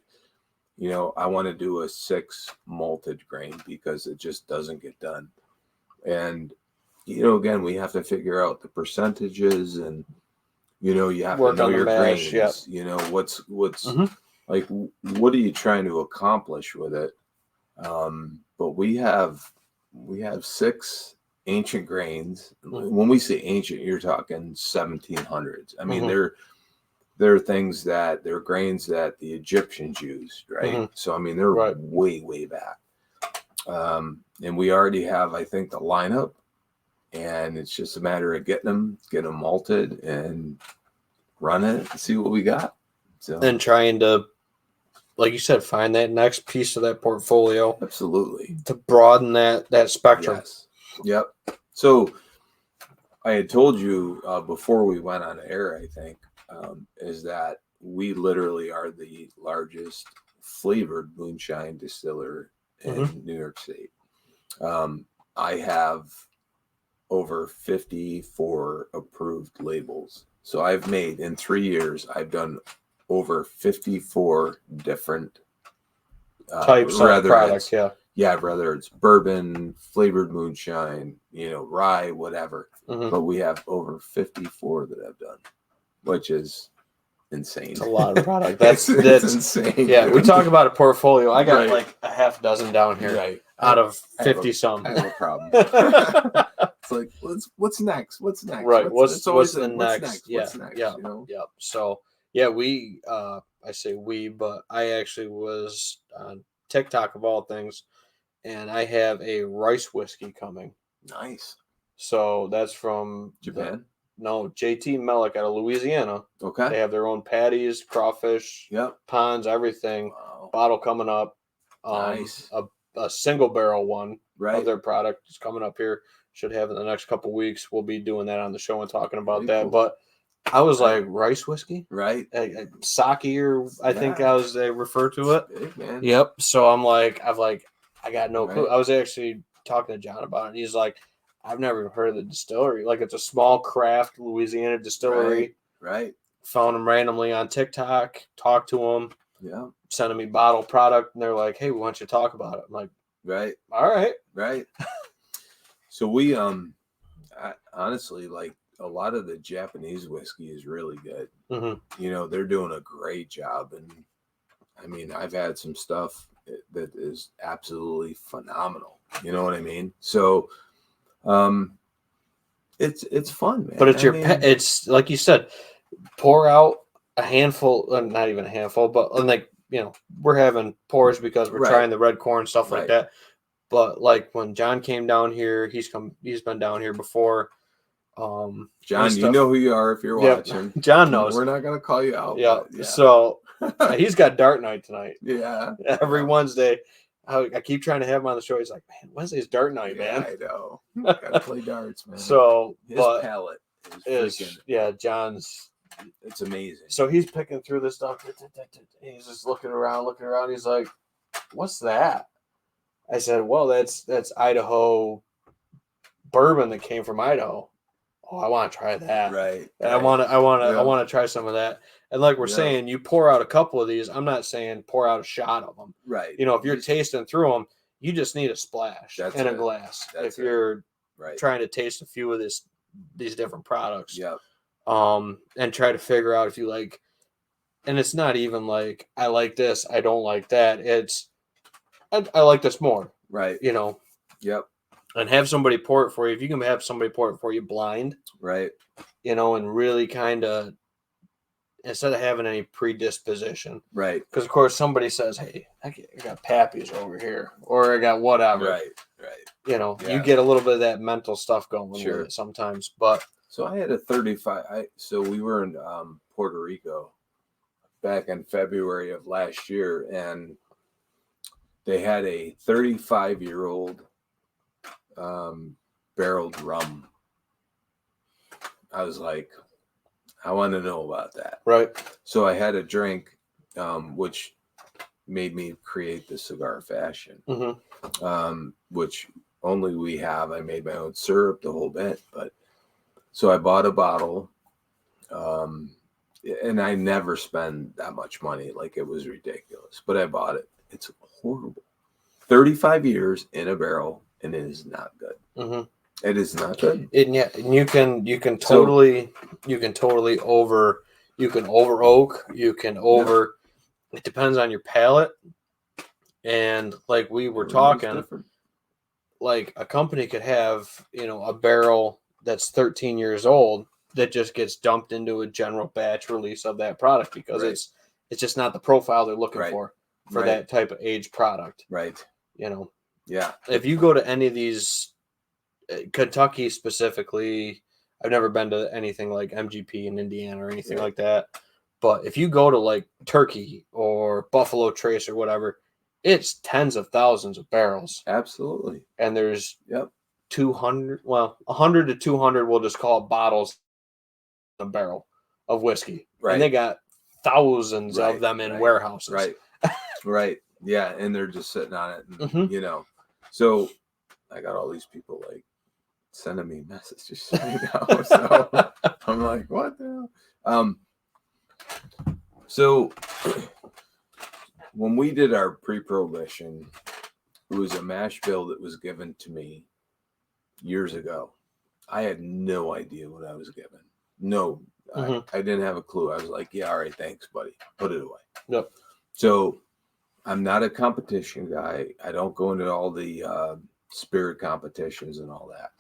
I want to do a 6 malted grain because it just doesn't get done. And, again, we have to figure out the percentages and, you have Work to know on the your mash, grains, yep. What's like, what are you trying to accomplish with it? But we have 6 ancient grains. When we say ancient, you're talking 1700s. I mean, they're things they're grains that the Egyptians used, right? So, I mean, they're way, way back. And we already have, I think, the lineup, and it's just a matter of get them malted and run it and see what we got. So, and trying to, like you said, find that next piece of that portfolio. Absolutely. To broaden that spectrum. Yes. Yep. So I had told you before we went on air, I think, is that we literally are the largest flavored moonshine distiller in New York State. I have over 54 approved labels. So I've made, in 3 years, I've done over 54 different types of product. Yeah, whether it's bourbon, flavored moonshine, rye, whatever. But we have over 54 that I've done, which is insane. It's a lot of product. That's insane. Yeah, dude. we talk about a portfolio. I got like a half dozen down here. Right. Out of 50 some. I have a problem. It's like, what's next? What's next? Right. What's the next? What's next? Yeah. What's next? Yeah. Yeah. So yeah, we I say we, but I actually was on TikTok of all things, and I have a rice whiskey coming. Nice. So that's from Japan? No, JT Mellick out of Louisiana. Okay. They have their own patties, crawfish, ponds, everything. Wow. Bottle coming up. Nice. A single barrel one of their product is coming up here. Should have in the next couple of weeks. We'll be doing that on the show and talking about that. Cool. But I was like, rice whiskey? Right. Sake, or I think they refer to it. Big, man. Yep. So I got no clue. I was actually talking to John about it, and he's like, I've never even heard of the distillery. Like, it's a small craft Louisiana distillery. Right. Found them randomly on TikTok, talked to them. Yeah. Sending me bottle product, and they're like, hey, we want you to talk about it. I'm like, right. All right. Right. So we, honestly, like, a lot of the Japanese whiskey is really good. They're doing a great job. And I mean, I've had some stuff that is absolutely phenomenal. You know what I mean? So, it's fun, man. But it's like you said, pour out a handful, not even a handful, but like, we're having pours because we're trying the red corn, stuff like that. But like when John came down here, he's been down here before. John, you know who you are if you're watching. John knows. We're not gonna call you out. Yeah. So he's got dart night tonight. Yeah. Every Wednesday. I keep trying to have him on the show. He's like, man, Wednesday's dart night, man. I know. Gotta play darts, man. So his palate is John's. It's amazing. So he's picking through this stuff. He's just looking around. He's like, what's that? I said, well, that's Idaho bourbon that came from Idaho. Oh, I want to try that. Right. And I want to try some of that. And like we're saying, you pour out a couple of these. I'm not saying pour out a shot of them. Right. If you're tasting through them, you just need a splash in a glass. If you're trying to taste a few of these different products. Yeah. And try to figure out if you like, and it's not even like, I like this, I don't like that. It's, I like this more. Right. Yep. and have somebody pour it for you. If you can have somebody pour it for you blind, right, and really kind of, instead of having any predisposition, right, because of course somebody says, "Hey, I got pappies over here," or "I got whatever." right. You Yeah. get a little bit of that mental stuff going Sure. with it sometimes. But so I had a 35. So we were in Puerto Rico back in February of last year, and they had a 35-year-old barreled rum. I was like, I want to know about that. right. So I had a drink, which made me create the cigar fashion, which only we have. I made my own syrup, the whole bit. But so I bought a bottle, and I never spend that much money. Like, it was ridiculous, but I bought it. It's horrible. 35 years in a barrel, and it is not good. It is not good. And you can totally over oak. You can over. It depends on your palate. And like we were talking, like a company could have a barrel that's 13 years old that just gets dumped into a general batch release of that product because it's just not the profile they're looking for that type of age product. Right. Yeah. If you go to any of these, Kentucky specifically, I've never been to anything like MGP in Indiana or anything like that. But if you go to like Turkey or Buffalo Trace or whatever, it's tens of thousands of barrels. Absolutely. And there's 200, 100 to 200, we'll just call it bottles, a barrel of whiskey. Right. And they got thousands of them in warehouses. Right. Right. Yeah. And they're just sitting on it. And, So I got all these people like sending me messages right now. So I'm like, what the hell? So when we did our pre-prohibition, it was a mash bill that was given to me years ago. I had no idea what I was given. No, I didn't have a clue. I was like, yeah, all right, thanks, buddy. Put it away. Yep. So I'm not a competition guy. I don't go into all the spirit competitions and all that.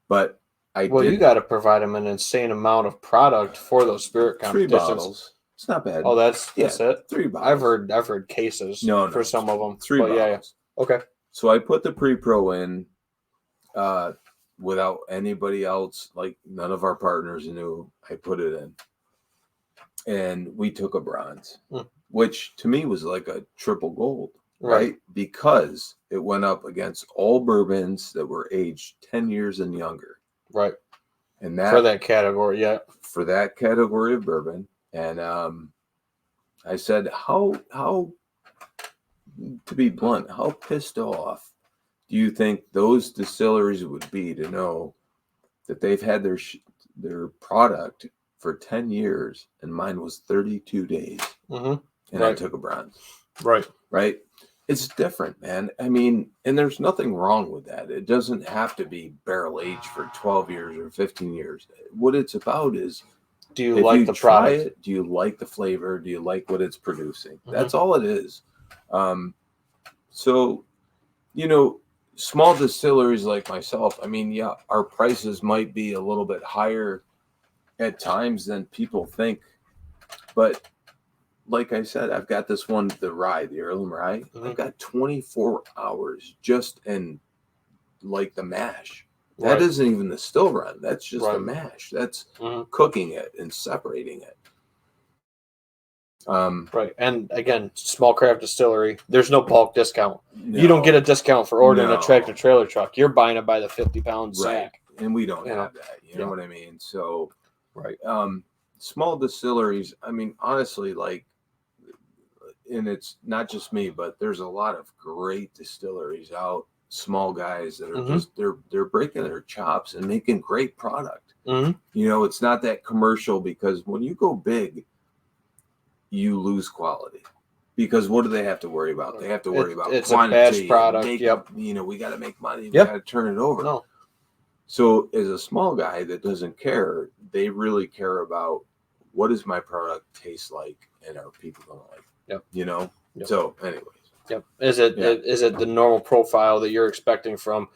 But you got to provide them an insane amount of product for those spirit competitions. 3 bottles. It's not bad. Oh, that's it. 3 bottles. I've heard cases. For some of them. 3 bottles. Yeah. Okay. So I put the pre-pro in without anybody else. Like, none of our partners knew. I put it in, and we took a bronze, which to me was like a triple gold, right? Because it went up against all bourbons that were aged 10 years and younger. Right. And that for that category, for that category of bourbon. And I said, how, to be blunt, how pissed off do you think those distilleries would be to know that they've had their product for 10 years and mine was 32 days and I took a bronze? Right. It's different, man. I mean, and there's nothing wrong with that. It doesn't have to be barrel aged for 12 years or 15 years. What it's about is, do you like the product? Do you like the flavor? Do you like what it's producing? That's all it is. So, small distilleries like myself, I mean, yeah, our prices might be a little bit higher at times than people think. But like I said, I've got this one, the heirloom rye. I've got 24 hours just in like the mash. That isn't even the still run. That's just the mash. That's cooking it and separating it. Right. And again, small craft distillery, there's no bulk discount. You don't get a discount for ordering a tractor trailer truck. You're buying it by the 50-pound sack. And we don't have that. You know what I mean? So, small distilleries, I mean, honestly, like, and it's not just me, but there's a lot of great distilleries out, small guys that are just, they're breaking their chops and making great product. It's not that commercial, because when you go big, you lose quality, because what do they have to worry about? They have to worry about it's quantity. It's a batch product. We got to make money. We got to turn it over. No. So as a small guy that doesn't care, they really care about, what does my product taste like, and are people going to like it? So anyways. Is it the normal profile that you're expecting from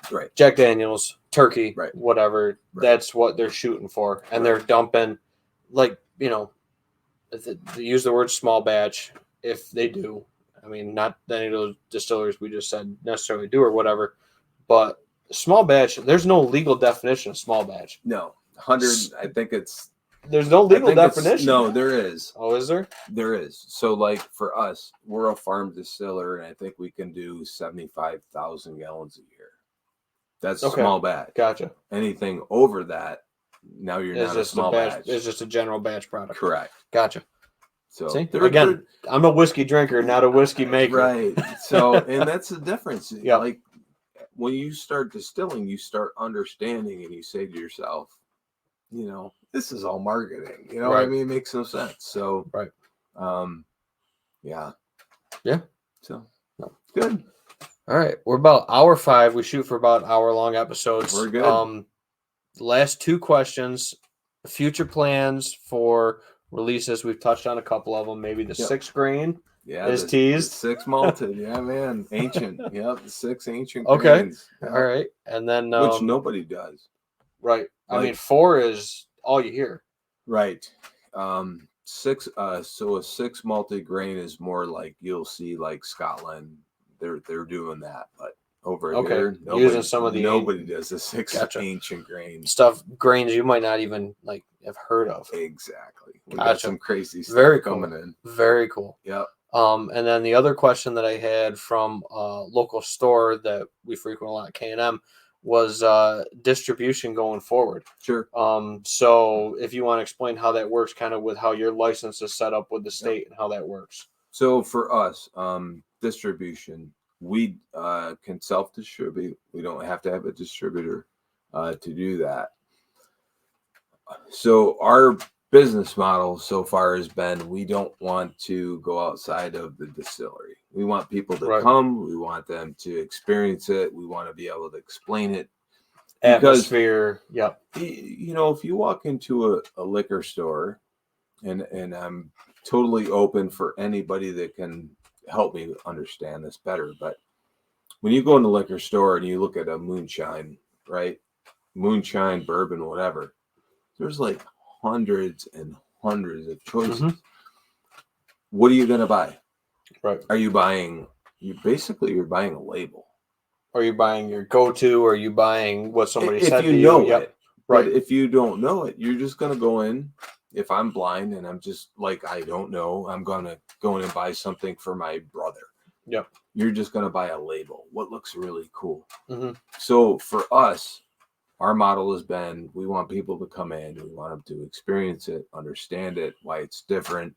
Right. Jack Daniels, turkey, Right. whatever. Right. That's what they're shooting for, and they're dumping, like, they use the word small batch if they do. I mean, not any of those distillers we just said necessarily do or whatever, but small batch. There's no legal definition of small batch. No, 100. I think it's. There's no legal definition. No, there is. Oh, is there? There is. So, like for us, we're a farm distiller, and I think we can do 75,000 gallons a year. That's a small batch. Gotcha. Anything over that, now you're not a small batch. It's just a general batch product. Correct. Gotcha. So see, again, I'm a whiskey drinker, not a whiskey maker. Right. So, and that's the difference. Yeah. Like when you start distilling, you start understanding, and you say to yourself, this is all marketing. You know what I mean? It makes no sense. So, yeah. So, good. All right, we're about hour 5. We shoot for about hour-long episodes. We're good. Last 2 questions. Future plans for releases. We've touched on a couple of them. Maybe the 6 grain is teased. The 6 malted. Yeah, man. Ancient. Yep. The 6 ancient grains. Yeah. All right. And then which nobody does. Right. I mean, 4 is all you hear. Right. 6 so a 6 malted grain is more like you'll see like Scotland. They're doing that, but over here using some of the nobody does the 6 ancient grains. Grains you might not even like have heard of. Exactly. We got some crazy stuff coming in. Very cool. Yep. And then the other question that I had from a local store that we frequent a lot, K&M, was distribution going forward. Sure. So if you want to explain how that works, kind of with how your license is set up with the state and how that works. So for us, distribution, we can self-distribute. We don't have to have a distributor to do that. So our business model so far has been we don't want to go outside of the distillery. We want people to come. We want them to experience it. We want to be able to explain it. Atmosphere. Yep. If you walk into a liquor store, and I'm totally open for anybody that can help me understand this better, but when you go in the liquor store and you look at a moonshine, right? Moonshine, bourbon, whatever, there's like hundreds and hundreds of choices. Mm-hmm. What are you going to buy? Right. Are you buying, you're buying a label. Are you buying your go-to, or are you buying what somebody said to you? Know yep. it. Right. But if you don't know it, you're just going to go in. If I'm blind and I'm just like, I don't know, I'm going to go in and buy something for my brother. Yep. You're just going to buy a label. What looks really cool. Mm-hmm. So for us, our model has been, we want people to come in. We want them to experience it, understand it, why it's different.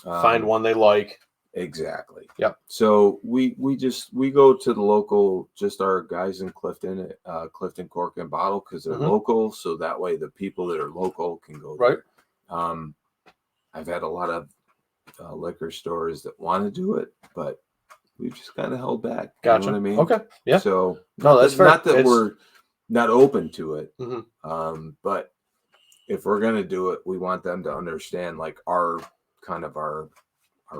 Find one they like. Exactly. Yep. So we go to the local, just our guys in Clifton, Cork and Bottle, because they're local. So that way the people that are local can go there. I've had a lot of liquor stores that want to do it, but we've just kind of held back. Gotcha. You know what I mean? Okay. Yeah. So no, that's fair. Not that we're not open to it, but if we're gonna do it, we want them to understand like our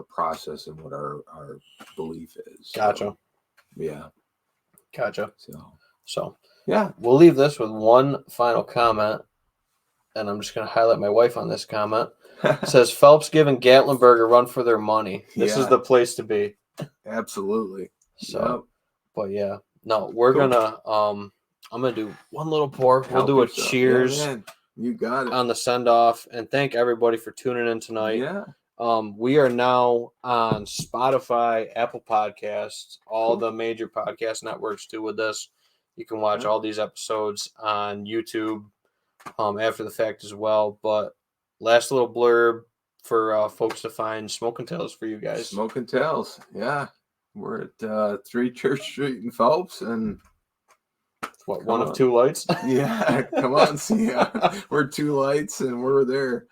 process and what our belief is. Gotcha. So, yeah. Gotcha. So yeah, we'll leave this with one final comment, and I'm just going to highlight my wife on this comment. It says Phelps giving Gatlinburg a run for their money. This is the place to be. Absolutely. So, but yeah, no, we're gonna I'm gonna do one little pour. We'll do a cheers. Yeah, you got it on the send off, and thank everybody for tuning in tonight. Yeah. We are now on Spotify, Apple Podcasts, all the major podcast networks too with this. You can watch all these episodes on YouTube after the fact as well. But last little blurb for folks to find Smokin Tales for you guys. Smokin Tales, yeah. We're at 3 Church Street in Phelps, and one of 2 lights? Yeah, come on, see. We're 2 lights, and we're there.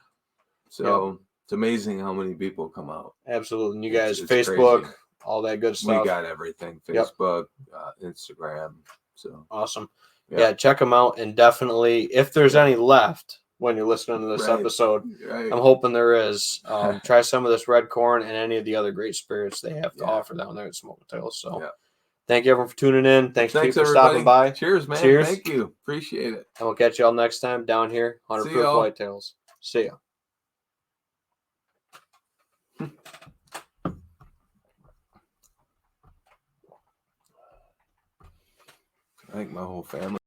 So it's amazing how many people come out. Absolutely. And you guys, it's Facebook, crazy. All that good stuff. We got everything. Facebook, Instagram. So awesome. Yeah, check them out, and definitely, if there's any left when you're listening to this episode, I'm hoping there is. Try some of this red corn and any of the other great spirits they have to offer down there at Smokin Tales. So Thank you everyone for tuning in. Thanks Pete for everybody. stopping by. Cheers, man. Cheers. Thank you. Appreciate it. And we'll catch y'all next time down here, 100 Proof Whitetails. See ya. I think my whole family.